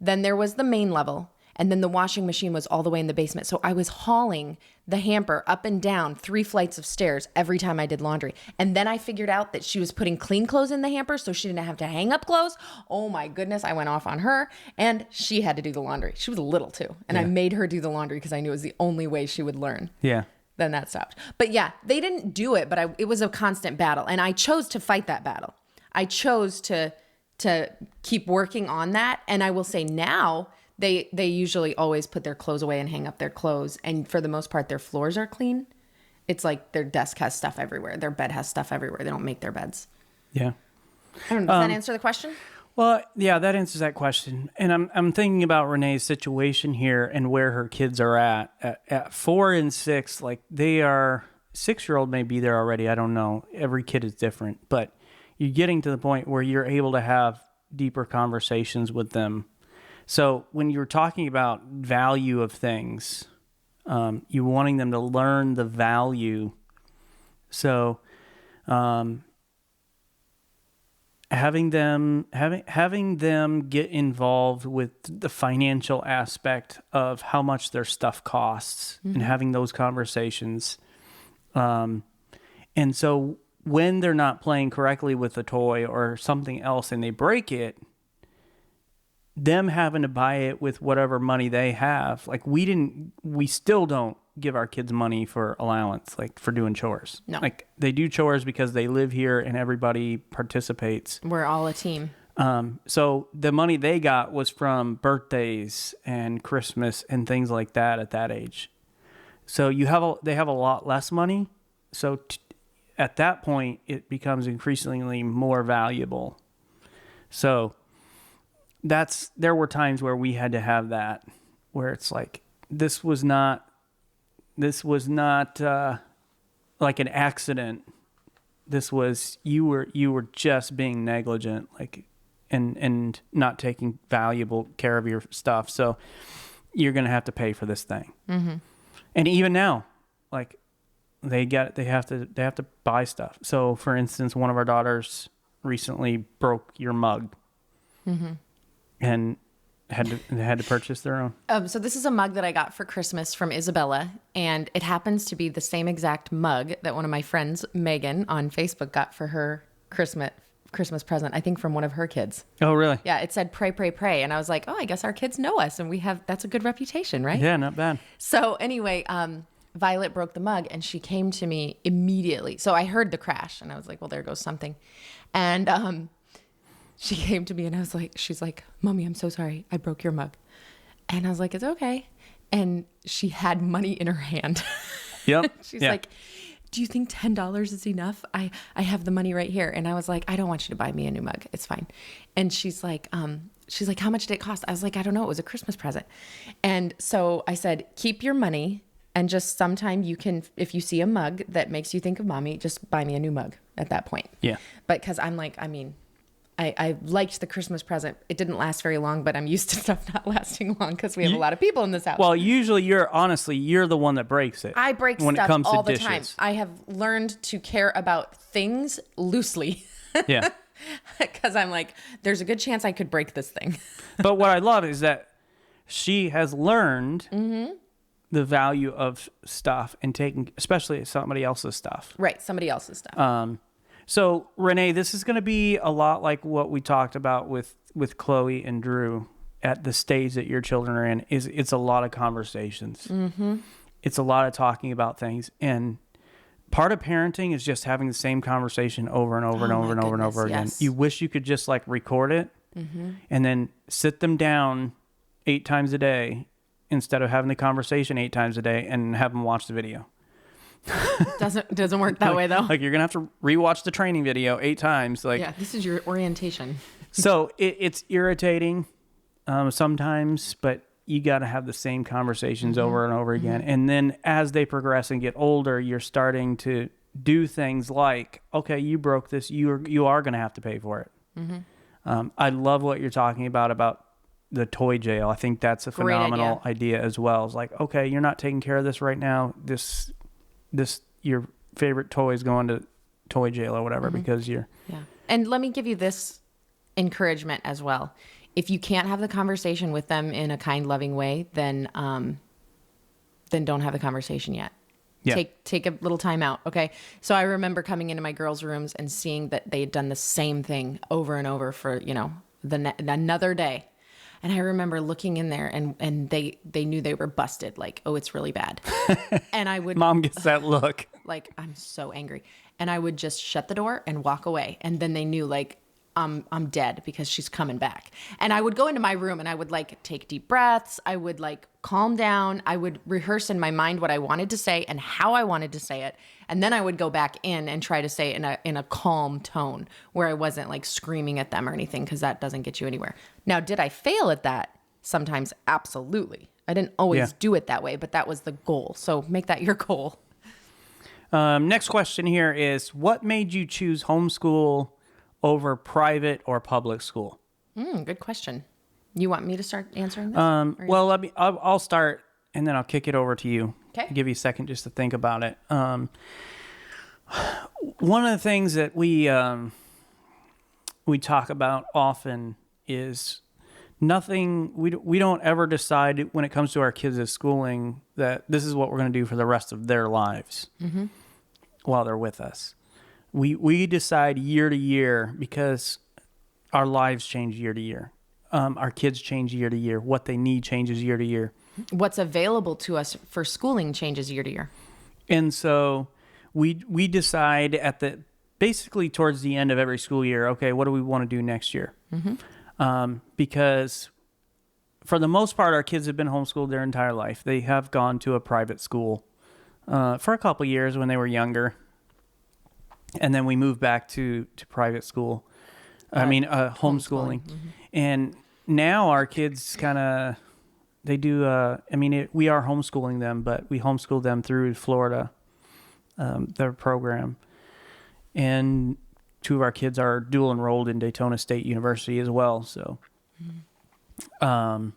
Then there was the main level. And then the washing machine was all the way in the basement. So I was hauling the hamper up and down 3 flights of stairs every time I did laundry. And then I figured out that she was putting clean clothes in the hamper so she didn't have to hang up clothes. Oh my goodness, I went off on her. And she had to do the laundry. She was little too. And I made her do the laundry because I knew it was the only way she would learn. Yeah. Then that stopped. But yeah, they didn't do it, but it was a constant battle. And I chose to fight that battle. I chose to keep working on that. And I will say now, they usually always put their clothes away and hang up their clothes. And for the most part, their floors are clean. It's like their desk has stuff everywhere. Their bed has stuff everywhere. They don't make their beds. Yeah. I don't know. Does that answer the question? Well, yeah, that answers that question. And I'm thinking about Renee's situation here and where her kids are at 4 and 6. Like they are, 6-year-old may be there already. I don't know. Every kid is different, but you're getting to the point where you're able to have deeper conversations with them. So when you're talking about value of things, you wanting them to learn the value. So, having them get involved with the financial aspect of how much their stuff costs and having those conversations. And so when they're not playing correctly with a toy or something else and they break it, them having to buy it with whatever money they have, like we still don't give our kids money for allowance, like for doing chores. No. Like they do chores because they live here and everybody participates. We're all a team. So the money they got was from birthdays and Christmas and things like that at that age. So they have a lot less money. So at that point, it becomes increasingly more valuable. So there were times where we had to have that, where it's like, this was not like an accident. This was, you were just being negligent, like, and not taking valuable care of your stuff. So you're going to have to pay for this thing. Mm-hmm. And even now, like they have to buy stuff. So for instance, one of our daughters recently broke your mug. Mm-hmm. And had to purchase their own. So this is a mug that I got for Christmas from Isabella, and it happens to be the same exact mug that one of my friends, Megan, on Facebook got for her Christmas present, I think from one of her kids. Oh, really? Yeah, it said pray, pray, pray. And I was like, oh, I guess our kids know us, and that's a good reputation, right? Yeah, not bad. So anyway, Violet broke the mug, and she came to me immediately. So I heard the crash, and I was like, well, there goes something. And she came to me and she's like, Mommy, I'm so sorry. I broke your mug. And I was like, it's okay. And she had money in her hand. Yep. She's like, do you think $10 is enough? I have the money right here. And I was like, I don't want you to buy me a new mug. It's fine. And she's like, how much did it cost? I was like, I don't know. It was a Christmas present. And so I said, keep your money. And just sometime you can, if you see a mug that makes you think of Mommy, just buy me a new mug at that point. Yeah. But because I'm like, I liked the Christmas present. It didn't last very long, but I'm used to stuff not lasting long because we have a lot of people in this house. Well, usually you're the one that breaks it. I break when stuff it comes all to the dishes. time. I have learned to care about things loosely. Yeah. Because I'm like, there's a good chance I could break this thing. But what I love is that she has learned the value of stuff and taking, especially somebody else's stuff. Right, somebody else's stuff. So, Renee, this is going to be a lot like what we talked about with Chloe and Drew. at the stage that your children are in is it's a lot of conversations. Mm-hmm. It's a lot of talking about things. And part of parenting is just having the same conversation over and over and over and over and over again. Yes. You wish you could just like record it and then sit them down 8 times a day instead of having the conversation 8 times a day and have them watch the video. Doesn't work that way though. Like you're going to have to rewatch the training video 8 times. Like, yeah, this is your orientation. So it's irritating sometimes, but you got to have the same conversations over and over again. And then as they progress and get older, you're starting to do things like, okay, you broke this. You are going to have to pay for it. I love what you're talking about the toy jail. I think that's a phenomenal idea as well. It's like, okay, you're not taking care of this right now. This your favorite toy is going to toy jail or whatever because you're. Yeah. And let me give you this encouragement as well. If you can't have the conversation with them in a kind, loving way, then don't have the conversation yet. Yeah. Take a little time out. Okay. So I remember coming into my girls' rooms and seeing that they had done the same thing over and over for, another day. And I remember looking in there and they knew they were busted. Like, oh, it's really bad. And I would. Mom gets that look. Like, I'm so angry. And I would just shut the door and walk away. And then they knew, like, I'm dead because she's coming back. And I would go into my room and I would like take deep breaths. I would like calm down. I would rehearse in my mind what I wanted to say and how I wanted to say it. And then I would go back in and try to say it in a calm tone where I wasn't like screaming at them or anything, because that doesn't get you anywhere. Now, did I fail at that? Sometimes, absolutely. I didn't always do it that way, but that was the goal. So make that your goal. Next question here is, what made you choose homeschool over private or public school? Good question. You want me to start answering this? Well, I'll start and then I'll kick it over to you. Okay. Give you a second just to think about it. One of the things that we talk about often is nothing. We don't ever decide when it comes to our kids' schooling that this is what we're going to do for the rest of their lives while they're with us. We decide year to year because our lives change year to year. Our kids change year to year. What they need changes year to year. What's available to us for schooling changes year to year. And so we decide basically towards the end of every school year, okay, what do we want to do next year? Because for the most part, our kids have been homeschooled their entire life. They have gone to a private school for a couple years when they were younger. And then we moved back to private school. Homeschooling. And now our kids they do, we are homeschooling them, but we homeschool them through Florida, their program. And 2 of our kids are dual enrolled in Daytona State University as well. So, having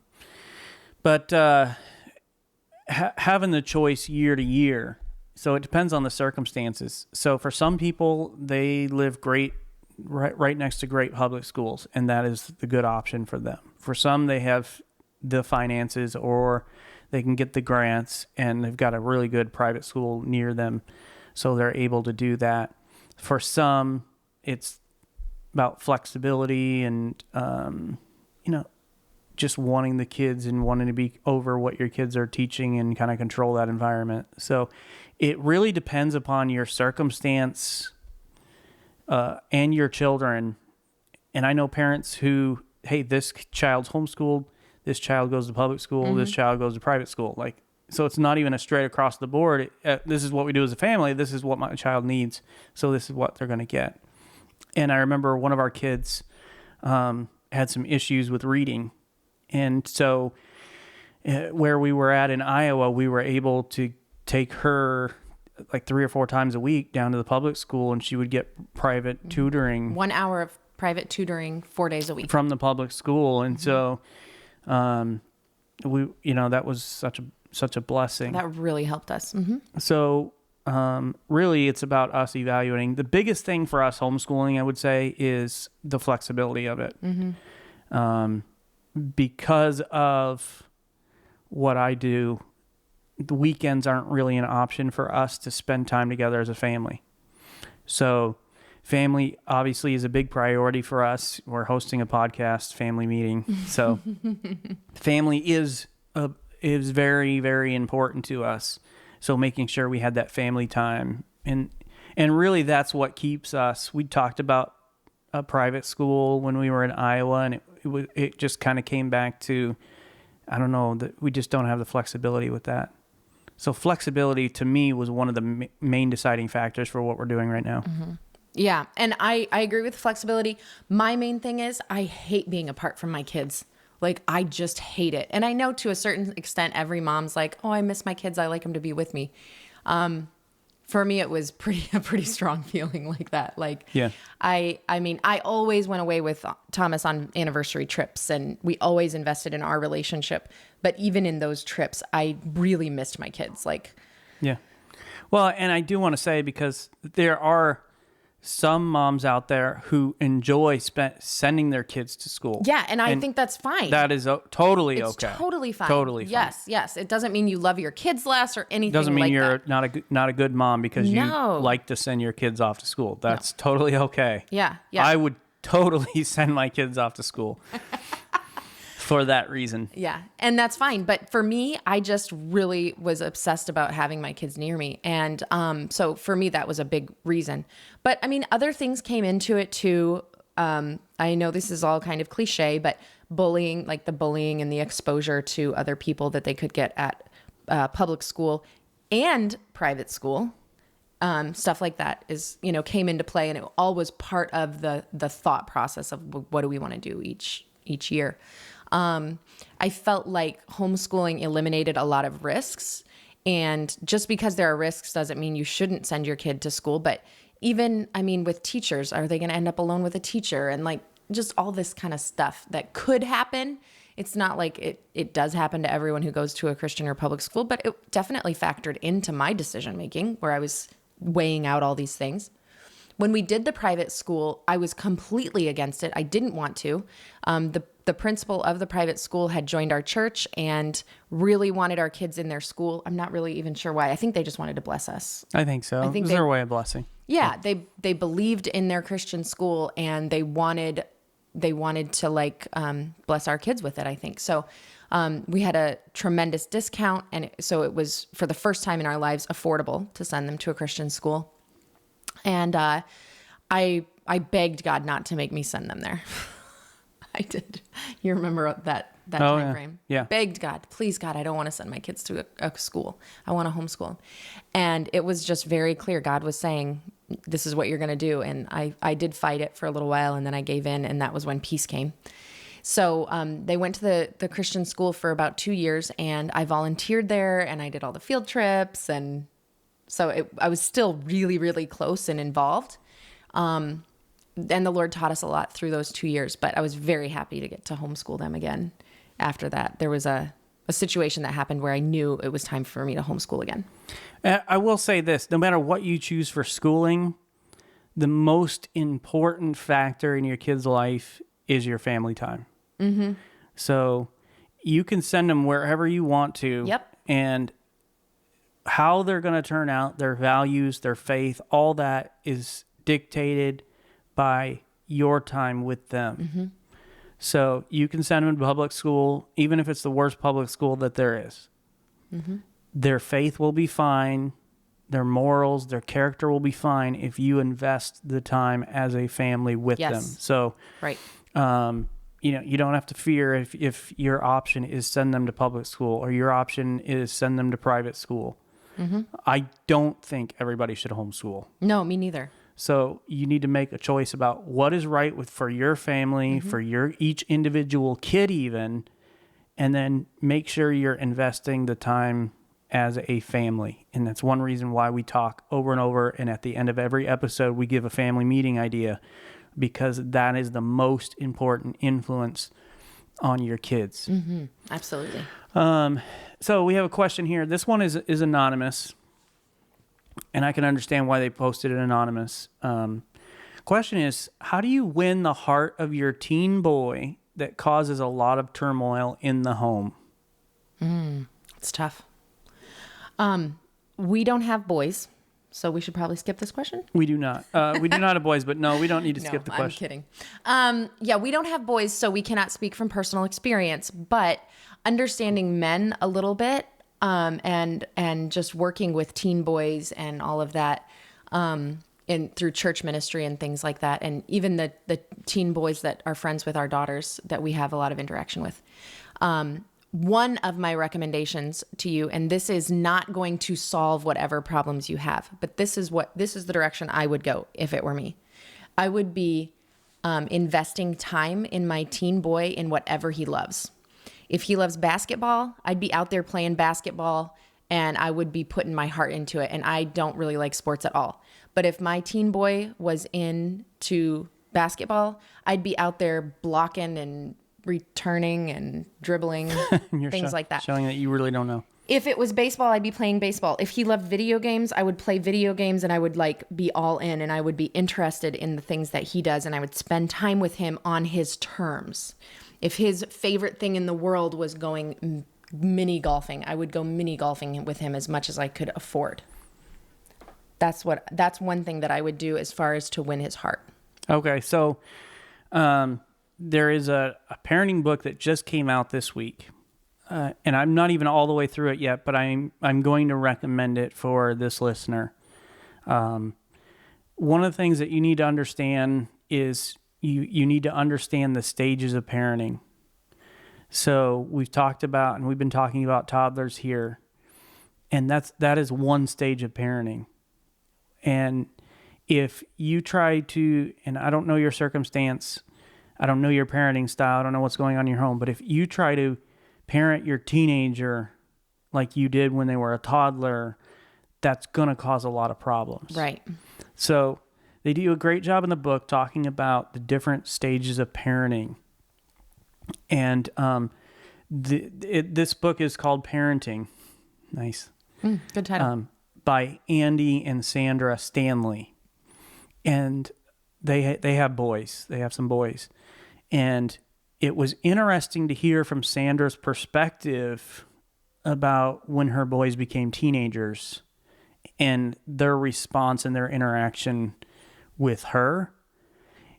the choice year to year, so it depends on the circumstances. So for some people, they live right next to great public schools, and that is the good option for them. For some, they have the finances or they can get the grants and they've got a really good private school near them, so they're able to do that. For some, it's about flexibility and, just wanting the kids and wanting to be over what your kids are teaching and kind of control that environment. So it really depends upon your circumstance and your children. And I know parents who, hey, this child's homeschooled, this child goes to public school, this child goes to private school. So it's not even a straight across the board. This is what we do as a family. This is what my child needs. So this is what they're going to get. And I remember one of our kids had some issues with reading. And so where we were at in Iowa, we were able to take her like 3 or 4 times a week down to the public school, and she would get private tutoring. 1 hour of private tutoring 4 days a week. From the public school. And so that was such a blessing. That really helped us. So really it's about us evaluating. The biggest thing for us homeschooling, I would say, is the flexibility of it. Because of what I do, the weekends aren't really an option for us to spend time together as a family. So family obviously is a big priority for us. We're hosting a podcast, family meeting. So family is very, very important to us. So making sure we had that family time. And really that's what keeps us. We talked about a private school when we were in Iowa, and it just kind of came back to, I don't know, that we just don't have the flexibility with that. So flexibility to me was one of the main deciding factors for what we're doing right now. Mm-hmm. Yeah. And I agree with flexibility. My main thing is I hate being apart from my kids. Like, I just hate it. And I know to a certain extent, every mom's like, oh, I miss my kids. I like them to be with me. For me, it was a pretty strong feeling like that. Like, yeah. I mean, I always went away with Thomas on anniversary trips, and we always invested in our relationship. But even in those trips, I really missed my kids. Like, yeah. Well, and I do want to say, because there are some moms out there who enjoy sending their kids to school. Yeah, and I think that's fine. That is totally it's okay. Totally fine. Totally fine. Yes. It doesn't mean you love your kids less or anything Doesn't mean like you're that. not a good mom because you No. like to send your kids off to school. That's totally okay. Yeah. I would totally send my kids off to school for that reason. Yeah, and that's fine. But for me, I just really was obsessed about having my kids near me. And so for me, that was a big reason. But I mean, other things came into it too. I know this is all kind of cliche, but bullying, like the bullying and the exposure to other people that they could get at public school and private school, stuff like that came into play. And it all was part of the thought process of what do we want to do each year. I felt like homeschooling eliminated a lot of risks, and just because there are risks doesn't mean you shouldn't send your kid to school. But even, I mean, with teachers, are they going to end up alone with a teacher? And like, just all this kind of stuff that could happen. It's not like it does happen to everyone who goes to a Christian or public school, but it definitely factored into my decision-making where I was weighing out all these things. When we did the private school, I was completely against it. I didn't want to. The principal of the private school had joined our church and really wanted our kids in their school. I'm not really even sure why. I think they just wanted to bless us. I think so. It was their way of blessing. Yeah, they believed in their Christian school, and they wanted to like bless our kids with it, I think. So we had a tremendous discount, and so it was, for the first time in our lives, affordable to send them to a Christian school. And I begged God not to make me send them there. I did. You remember that time frame? Yeah. Begged God, please God, I don't want to send my kids to a school. I want to homeschool. And it was just very clear. God was saying, this is what you're going to do. And I did fight it for a little while, and then I gave in, and that was when peace came. So they went to the Christian school for about 2 years, and I volunteered there, and I did all the field trips. And so I was still really, really close and involved. And the Lord taught us a lot through those 2 years, but I was very happy to get to homeschool them again. After that, there was a situation that happened where I knew it was time for me to homeschool again. I will say this, no matter what you choose for schooling, the most important factor in your kid's life is your family time. Mm-hmm. So you can send them wherever you want to. Yep. And how they're going to turn out, their values, their faith, all that is dictated by your time with them. Mm-hmm. So you can send them to public school, even if it's the worst public school that there is. Mm-hmm. Their faith will be fine. Their morals, their character will be fine if you invest the time as a family with them. So, right. You don't have to fear if your option is send them to public school or your option is send them to private school. Mm-hmm. I don't think everybody should homeschool. No, me neither. So you need to make a choice about what is right for your family, mm-hmm. for each individual kid even, and then make sure you're investing the time as a family. And that's one reason why we talk over and over, and at the end of every episode we give a family meeting idea, because that is the most important influence on your kids. Mm-hmm. Absolutely. So we have a question here. This one is anonymous, and I can understand why they posted it anonymous. Question is, how do you win the heart of your teen boy that causes a lot of turmoil in the home? It's tough. We don't have boys, So we should probably skip this question. We do not. We do not have boys, but no, we don't need to skip the question. I'm kidding. Yeah, we don't have boys, so we cannot speak from personal experience, but understanding men a little bit, and just working with teen boys and all of that, through church ministry and things like that. And even the teen boys that are friends with our daughters that we have a lot of interaction with. One of my recommendations to you, and this is not going to solve whatever problems you have, but this is the direction I would go if it were me. I would be investing time in my teen boy in whatever he loves. If he loves basketball, I'd be out there playing basketball and I would be putting my heart into it. And I don't really like sports at all. But if my teen boy was into basketball, I'd be out there blocking and returning and dribbling, things like that. Showing that you really don't know. If it was baseball, I'd be playing baseball. If he loved video games, I would play video games and I would be all in and I would be interested in the things that he does and I would spend time with him on his terms. If his favorite thing in the world was going mini golfing, I would go mini golfing with him as much as I could afford. That's one thing that I would do as far as to win his heart. Okay. So, there is a parenting book that just came out this week, and I'm not even all the way through it yet, but I'm going to recommend it for this listener. One of the things that you need to understand is you need to understand the stages of parenting. So we've been talking about toddlers here, and that is one stage of parenting. And if you try to, and I don't know your circumstance, I don't know your parenting style, I don't know what's going on in your home, but if you try to parent your teenager like you did when they were a toddler, that's going to cause a lot of problems. Right. So they do a great job in the book talking about the different stages of parenting. And this book is called Parenting. Nice. Good title. By Andy and Sandra Stanley. And they have boys. They have some boys. And it was interesting to hear from Sandra's perspective about when her boys became teenagers and their response and their interaction with her.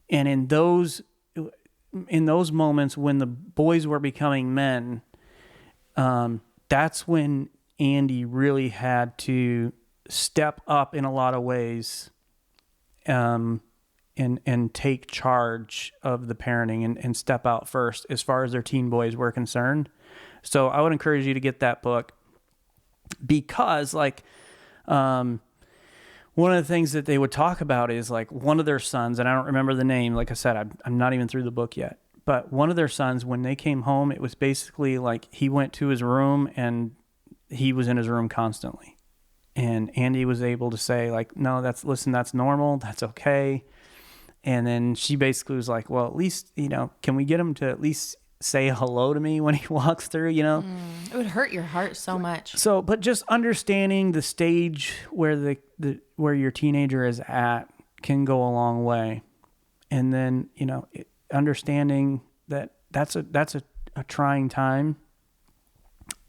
And in those moments when the boys were becoming men, that's when Andy really had to step up in a lot of ways, and take charge of the parenting and step out first as far as their teen boys were concerned. So I would encourage you to get that book because one of the things that they would talk about is one of their sons, and I don't remember the name. Like I said, I'm not even through the book yet, but one of their sons, when they came home, it was basically he went to his room and he was in his room constantly. And Andy was able to say no, that's normal. That's okay. And then she basically was like, well, at least, can we get him to at least say hello to me when he walks through, It would hurt your heart so much. So, but just understanding the stage where where your teenager is at can go a long way. And then, understanding that that's a trying time.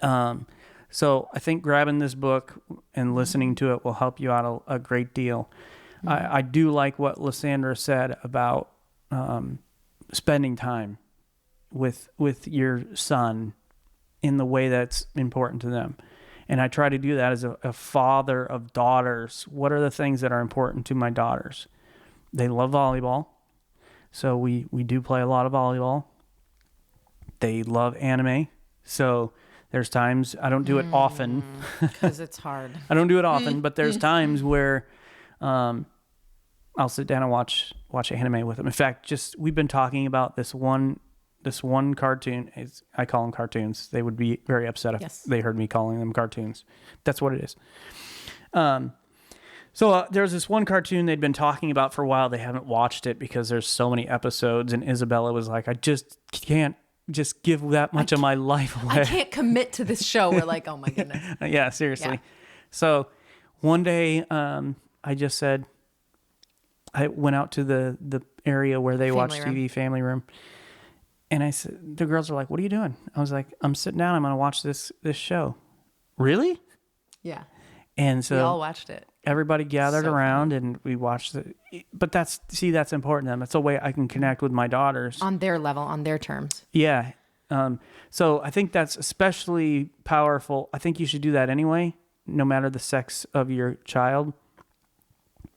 So I think grabbing this book and listening to it will help you out a great deal. I do like what Lysandra said about spending time with your son in the way that's important to them. And I try to do that as a father of daughters. What are the things that are important to my daughters? They love volleyball, so we do play a lot of volleyball. They love anime, so there's times, I don't do it often. Because it's hard. I don't do it often, but there's times where I'll sit down and watch anime with them. In fact, we've been talking about this one cartoon. I call them cartoons. They would be very upset if they heard me calling them cartoons. That's what it is. So there's this one cartoon they'd been talking about for a while. They haven't watched it because there's so many episodes. And Isabella was like, I just can't just give that much of my life away. I can't commit to this show. We're like, oh my goodness. Yeah, seriously. Yeah. So one day I just said, I went out to the area where they watch TV, family room. And I said, the girls are like, what are you doing? I was like, I'm sitting down. I'm going to watch this show. Really? Yeah. And We all so watched it. everybody gathered So around and we watched it. But that's important to them. That's a way I can connect with my daughters. On their level, on their terms. Yeah. So I think that's especially powerful. I think you should do that anyway, no matter the sex of your child.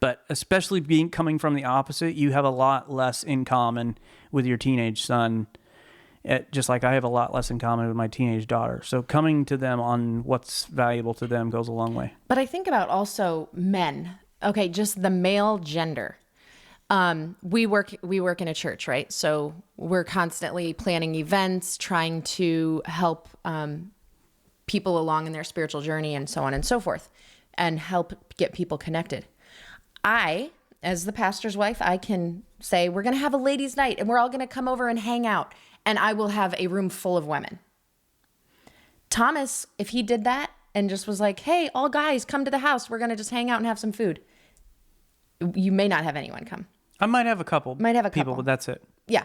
But especially coming from the opposite, you have a lot less in common with your teenage son, just like I have a lot less in common with my teenage daughter. So coming to them on what's valuable to them goes a long way. But I think about also men. Okay, just the male gender. We work in a church, right? So we're constantly planning events, trying to help people along in their spiritual journey and so on and so forth, and help get people connected. I, as the pastor's wife, I can say, we're going to have a ladies' night and we're all going to come over and hang out, and I will have a room full of women. Thomas, if he did that and just was like, hey, all guys, come to the house. We're going to just hang out and have some food. You may not have anyone come. I might have a couple people, but that's it. Yeah.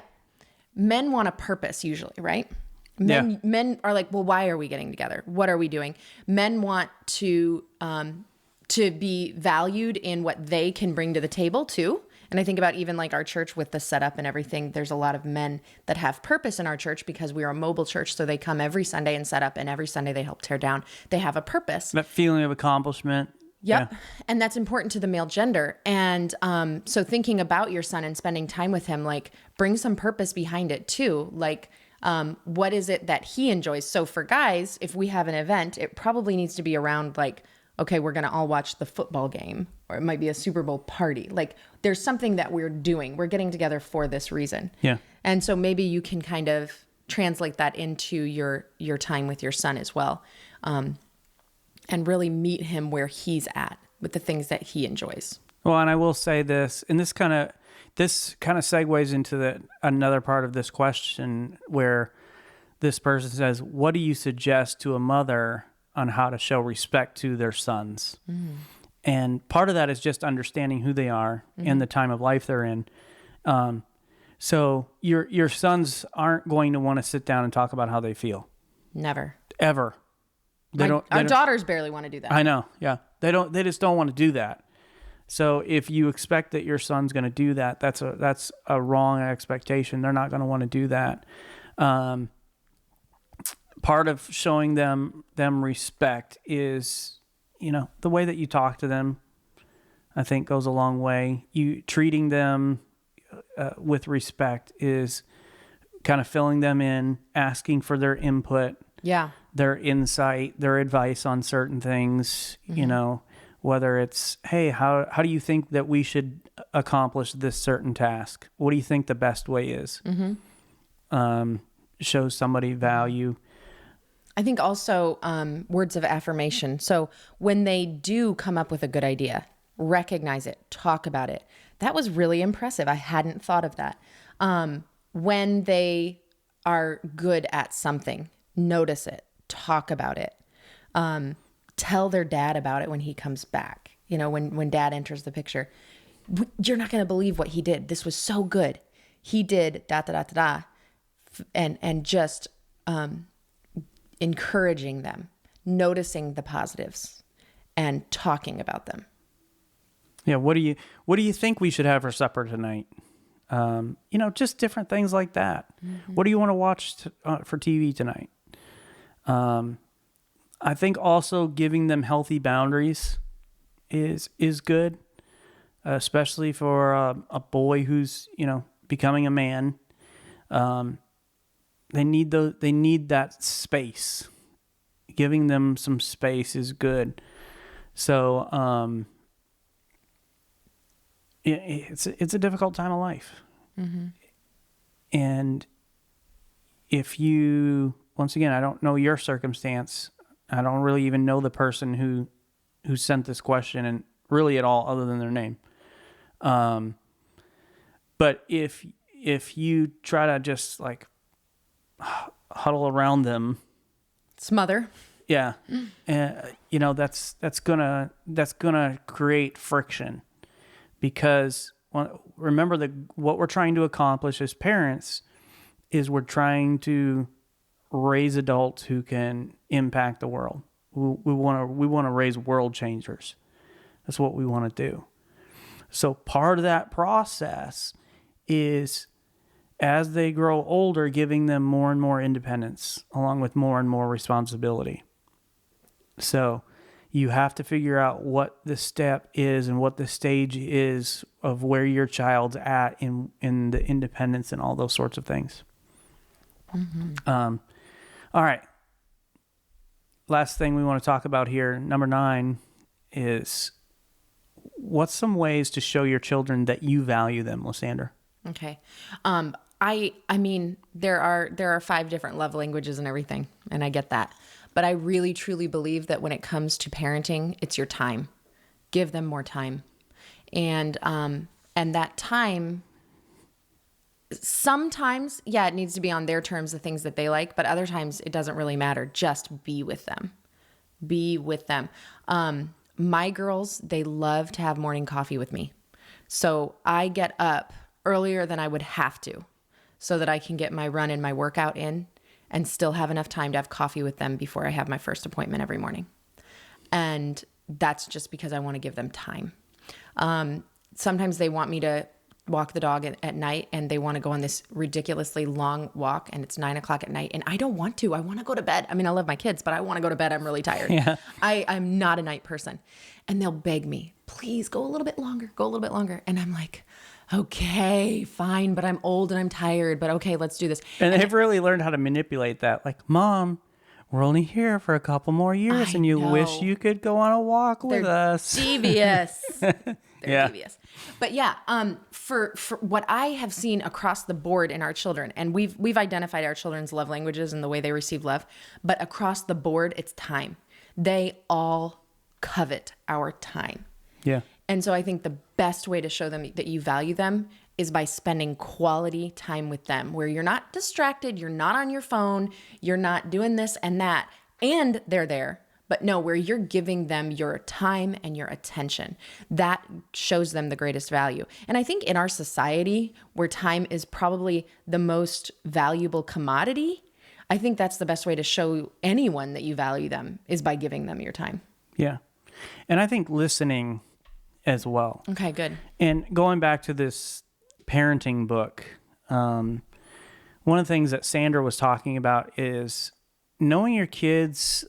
Men want a purpose usually, right? Men are like, well, why are we getting together? What are we doing? Men want to be valued in what they can bring to the table too. And I think about even like our church with the setup and everything, there's a lot of men that have purpose in our church because we are a mobile church. So they come every Sunday and set up, and every Sunday they help tear down. They have a purpose. That feeling of accomplishment. Yep. Yeah. And that's important to the male gender. And so thinking about your son and spending time with him, like bring some purpose behind it too. Like what is it that he enjoys? So for guys, if we have an event, it probably needs to be around like, okay, we're going to all watch the football game, or it might be a Super Bowl party. Like there's something that we're doing. We're getting together for this reason. Yeah. And so maybe you can kind of translate that into your time with your son as well. And really meet him where he's at with the things that he enjoys. Well, and I will say this, and this kind of segues into another part of this question where this person says, what do you suggest to a mother on how to show respect to their sons? Mm. And part of that is just understanding who they are and the time of life they're in. So your sons aren't going to want to sit down and talk about how they feel. Never. Ever. Our daughters barely want to do that. I know. Yeah. They just don't want to do that. So if you expect that your son's going to do that, that's a wrong expectation. They're not going to want to do that. Part of showing them respect is, the way that you talk to them, I think goes a long way. You treating them with respect is kind of filling them in, asking for their input. Yeah. Their insight, their advice on certain things, whether it's, hey, how do you think that we should accomplish this certain task? What do you think the best way is? Shows somebody value. I think also words of affirmation. So when they do come up with a good idea, recognize it, talk about it. That was really impressive. I hadn't thought of that. When they are good at something, notice it, talk about it, tell their dad about it when he comes back. When dad enters the picture, you're not going to believe what he did. This was so good. He did da da da da da, and just encouraging them, noticing the positives, and talking about them. Yeah. What do you think we should have for supper tonight? Just different things like that. Mm-hmm. What do you want to watch for TV tonight? I think also giving them healthy boundaries is good, especially for a boy who's, becoming a man. They need that space. Giving them some space is good. So, it's a difficult time of life. Mm-hmm. And if you, once again, I don't know your circumstance. I don't really even know the person who sent this question, and really at all other than their name. But if you try to just like huddle around them, smother. Yeah. That's gonna create friction, because remember what we're trying to accomplish as parents is we're trying to raise adults who can impact the world. We want to raise world changers. That's what we want to do. So part of that process is, as they grow older, giving them more and more independence along with more and more responsibility. So you have to figure out what the step is and what the stage is of where your child's at in the independence and all those sorts of things. All right. Last thing we want to talk about here, number 9, is what's some ways to show your children that you value them, Lysandra? Okay. I mean, there are 5 different love languages and everything, and I get that. But I really, truly believe that when it comes to parenting, it's your time. Give them more time. And that time, sometimes, yeah, it needs to be on their terms, the things that they like, but other times it doesn't really matter. Just be with them. Be with them. My girls, they love to have morning coffee with me. So I get up earlier than I would have to so that I can get my run and my workout in and still have enough time to have coffee with them before I have my first appointment every morning. And that's just because I want to give them time. Sometimes they want me to walk the dog at night and they want to go on this ridiculously long walk and it's 9 o'clock at night and I don't want to. I want to go to bed. I mean, I love my kids, but I want to go to bed. I'm really tired. Yeah. I'm not a night person. And they'll beg me, please go a little bit longer, go a little bit longer. And I'm like, okay, fine, but I'm old and I'm tired, but okay, let's do this. And they've really learned how to manipulate that. Like, Mom, we're only here for a couple more years and you wish you could go on a walk with us. Devious. They're devious. But yeah, for what I have seen across the board in our children, and we've identified our children's love languages and the way they receive love, but across the board, it's time. They all covet our time. Yeah. And so I think the best way to show them that you value them is by spending quality time with them where you're not distracted, you're not on your phone, you're not doing this and that, and they're there. But no, where you're giving them your time and your attention. That shows them the greatest value. And I think in our society where time is probably the most valuable commodity, I think that's the best way to show anyone that you value them is by giving them your time. Yeah. And I think listening as well. Okay, good. And going back to this parenting book, one of the things that Sandra was talking about is knowing your kids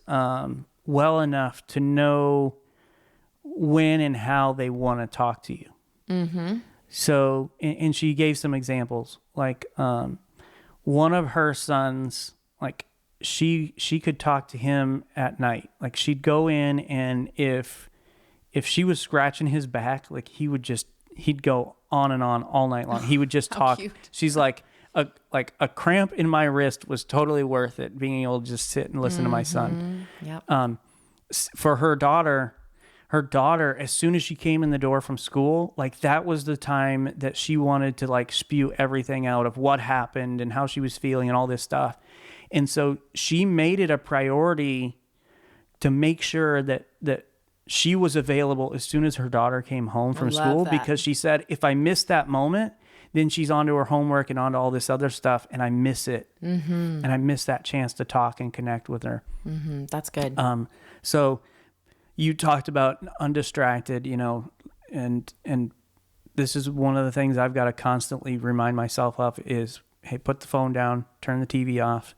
well enough to know when and how they want to talk to you. Mm-hmm. So, and she gave some examples, like one of her sons, like she could talk to him at night. Like she'd go in and if she was scratching his back, like he'd go on and on all night long. He would just talk. Cute. She's like a cramp in my wrist was totally worth it, being able to just sit and listen to my son. Yep. For her daughter, as soon as she came in the door from school, like that was the time that she wanted to like spew everything out of what happened and how she was feeling and all this stuff. And so she made it a priority to make sure that she was available as soon as her daughter came home from school, because she said, if I miss that moment, then she's on to her homework and on to all this other stuff, and I miss it. Mm-hmm. And I miss that chance to talk and connect with her. Mm-hmm. That's good. So you talked about undistracted, and this is one of the things I've got to constantly remind myself of is, hey, put the phone down, turn the TV off,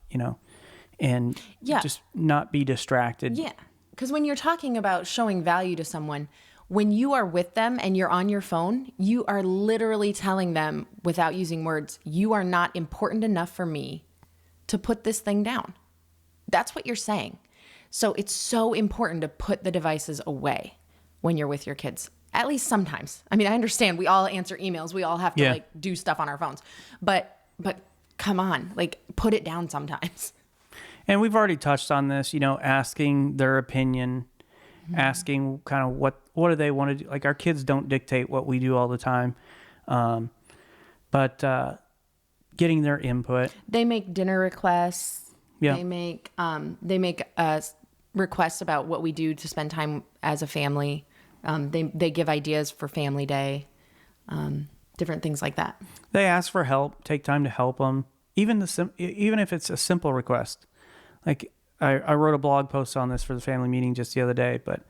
and just not be distracted. Yeah. Because when you're talking about showing value to someone, when you are with them and you're on your phone, you are literally telling them without using words, you are not important enough for me to put this thing down. That's what you're saying. So it's so important to put the devices away when you're with your kids, at least sometimes. I mean, I understand we all answer emails. We all have to do stuff on our phones, but come on, like put it down sometimes. And we've already touched on this, asking their opinion, asking kind of what do they want to do. Like our kids don't dictate what we do all the time. But getting their input. They make dinner requests. Yeah. They make requests about what we do to spend time as a family. They give ideas for family day, different things like that. They ask for help, take time to help them. Even if it's a simple request. Like I wrote a blog post on this for the family meeting just the other day, but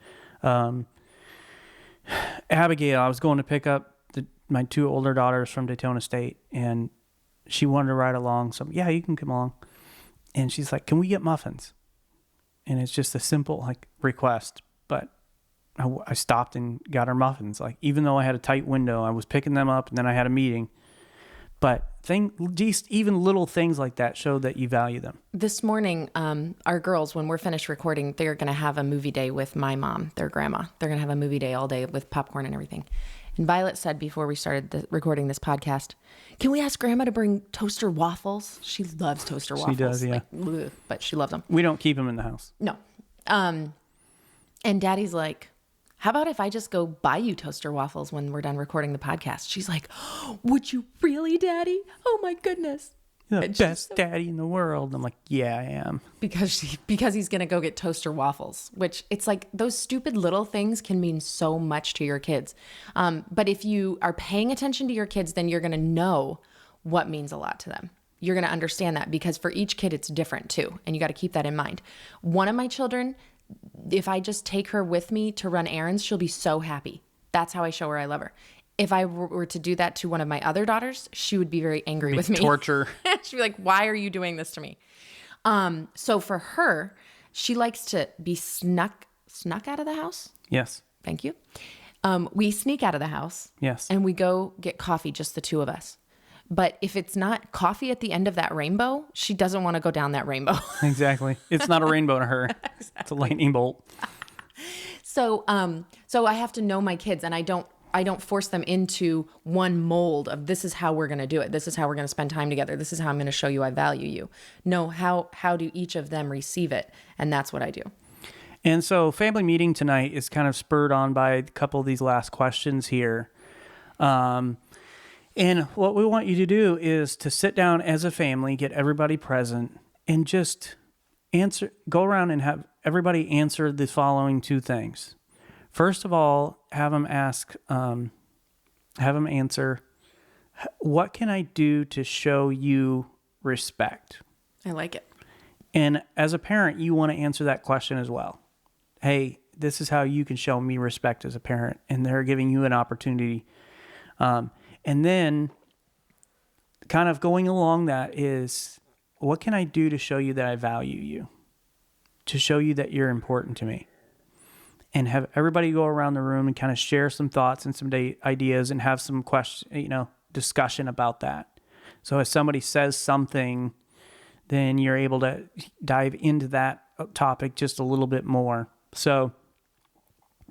Abigail, I was going to pick up my 2 older daughters from Daytona State, and she wanted to ride along. So, yeah, you can come along. And she's like, can we get muffins? And it's just a simple request, but I stopped and got her muffins. Even though I had a tight window, I was picking them up, and then I had a meeting. But even little things like that show that you value them. This morning, our girls, when we're finished recording, they're going to have a movie day with my mom, their grandma. They're going to have a movie day all day with popcorn and everything. And Violet said before we started recording this podcast, can we ask Grandma to bring toaster waffles? She loves toaster waffles. She does, yeah. But she loves them. We don't keep them in the house. No. And Daddy's like, how about if I just go buy you toaster waffles when we're done recording the podcast? She's like, would you really, Daddy? Oh, my goodness. You're the best daddy in the world. I'm like, yeah, I am. Because he's going to go get toaster waffles, which it's like those stupid little things can mean so much to your kids. But if you are paying attention to your kids, then you're going to know what means a lot to them. You're going to understand that because for each kid, it's different too. And you got to keep that in mind. One of my children, if I just take her with me to run errands, she'll be so happy. That's how I show her I love her. If I were to do that to one of my other daughters, she would be very angry with me. Torture. She'd be like, why are you doing this to me? So for her, she likes to be snuck out of the house. Yes. Thank you. We sneak out of the house. Yes. And we go get coffee, just the 2 of us. But if it's not coffee at the end of that rainbow, she doesn't want to go down that rainbow. Exactly. It's not a rainbow to her. Exactly. It's a lightning bolt. So I have to know my kids, and I don't force them into one mold of this is how we're going to do it. This is how we're going to spend time together. This is how I'm going to show you I value you. No, how do each of them receive it? And that's what I do. And so family meeting tonight is kind of spurred on by a couple of these last questions here. And what we want you to do is to sit down as a family, get everybody present, and just go around and have everybody answer the following 2 things. First of all, have them answer, what can I do to show you respect? I like it. And as a parent, you want to answer that question as well. Hey, this is how you can show me respect as a parent. And they're giving you an opportunity. And then kind of going along that is, what can I do to show you that I value you? To show you that you're important to me? And have everybody go around the room and kind of share some thoughts and some ideas and have some discussion about that. So if somebody says something, then you're able to dive into that topic just a little bit more. So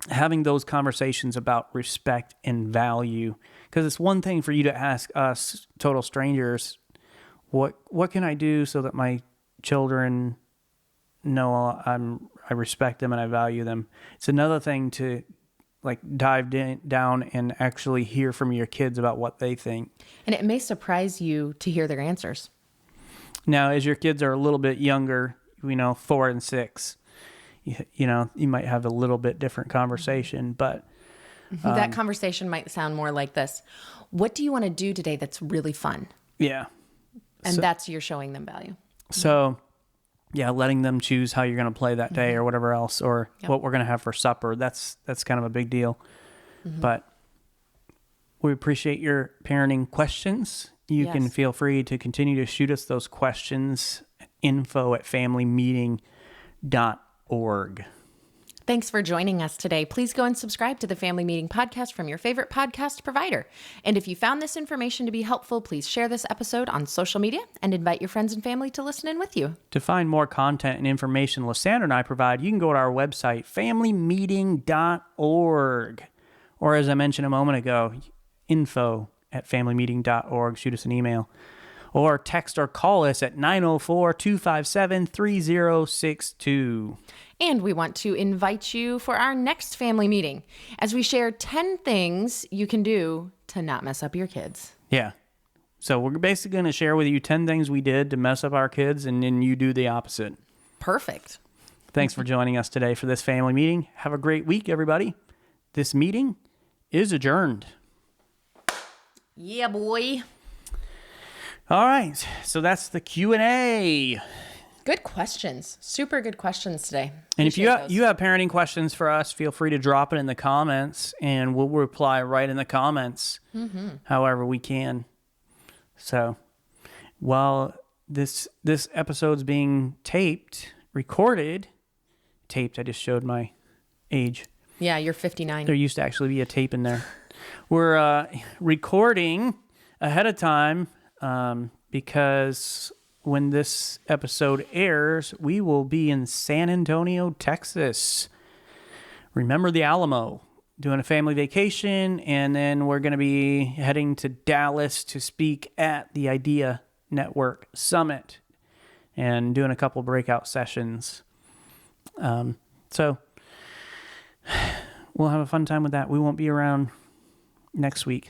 having those conversations about respect and value, because it's one thing for you to ask us total strangers, what can I do so that my children know I respect them and I value them. It's another thing to dive down and actually hear from your kids about what they think. And it may surprise you to hear their answers. Now, as your kids are a little bit younger, 4 and 6, you might have a little bit different conversation, but that conversation might sound more like this. What do you want to do today that's really fun? Yeah. And that's you're showing them value. So, yeah, letting them choose how you're going to play that day or whatever else, or what we're going to have for supper. That's kind of a big deal. But we appreciate your parenting questions. You can feel free to continue to shoot us those questions. info@familymeeting.org. Thanks for joining us today. Please go and subscribe to the Family Meeting Podcast from your favorite podcast provider. And if you found this information to be helpful, please share this episode on social media and invite your friends and family to listen in with you. To find more content and information Lysandra and I provide, you can go to our website, familymeeting.org. Or as I mentioned a moment ago, info@familymeeting.org. Shoot us an email. Or text or call us at 904-257-3062. And we want to invite you for our next family meeting as we share 10 things you can do to not mess up your kids. Yeah. So we're basically going to share with you 10 things we did to mess up our kids, and then you do the opposite. Perfect. Thanks for joining us today for this family meeting. Have a great week, everybody. This meeting is adjourned. Yeah, boy. All right. So that's the Q&A. Good questions. Super good questions today. And if Appreciate you those. have parenting questions for us, feel free to drop it in the comments, and we'll reply right in the comments, however we can. So, while this episode's being recorded, I just showed my age. Yeah, you're 59. There used to actually be a tape in there. We're recording ahead of time because when this episode airs, we will be in San Antonio, Texas. Remember the Alamo, doing a family vacation, and then we're going to be heading to Dallas to speak at the Idea Network Summit and doing a couple breakout sessions. So we'll have a fun time with that. We won't be around next week.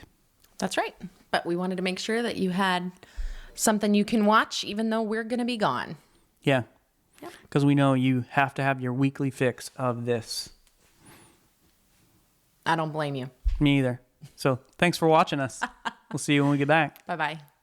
That's right. But we wanted to make sure that you had something you can watch even though we're going to be gone. Yeah. Yep. Because we know you have to have your weekly fix of this. I don't blame you. Me either. So thanks for watching us. We'll see you when we get back. Bye-bye.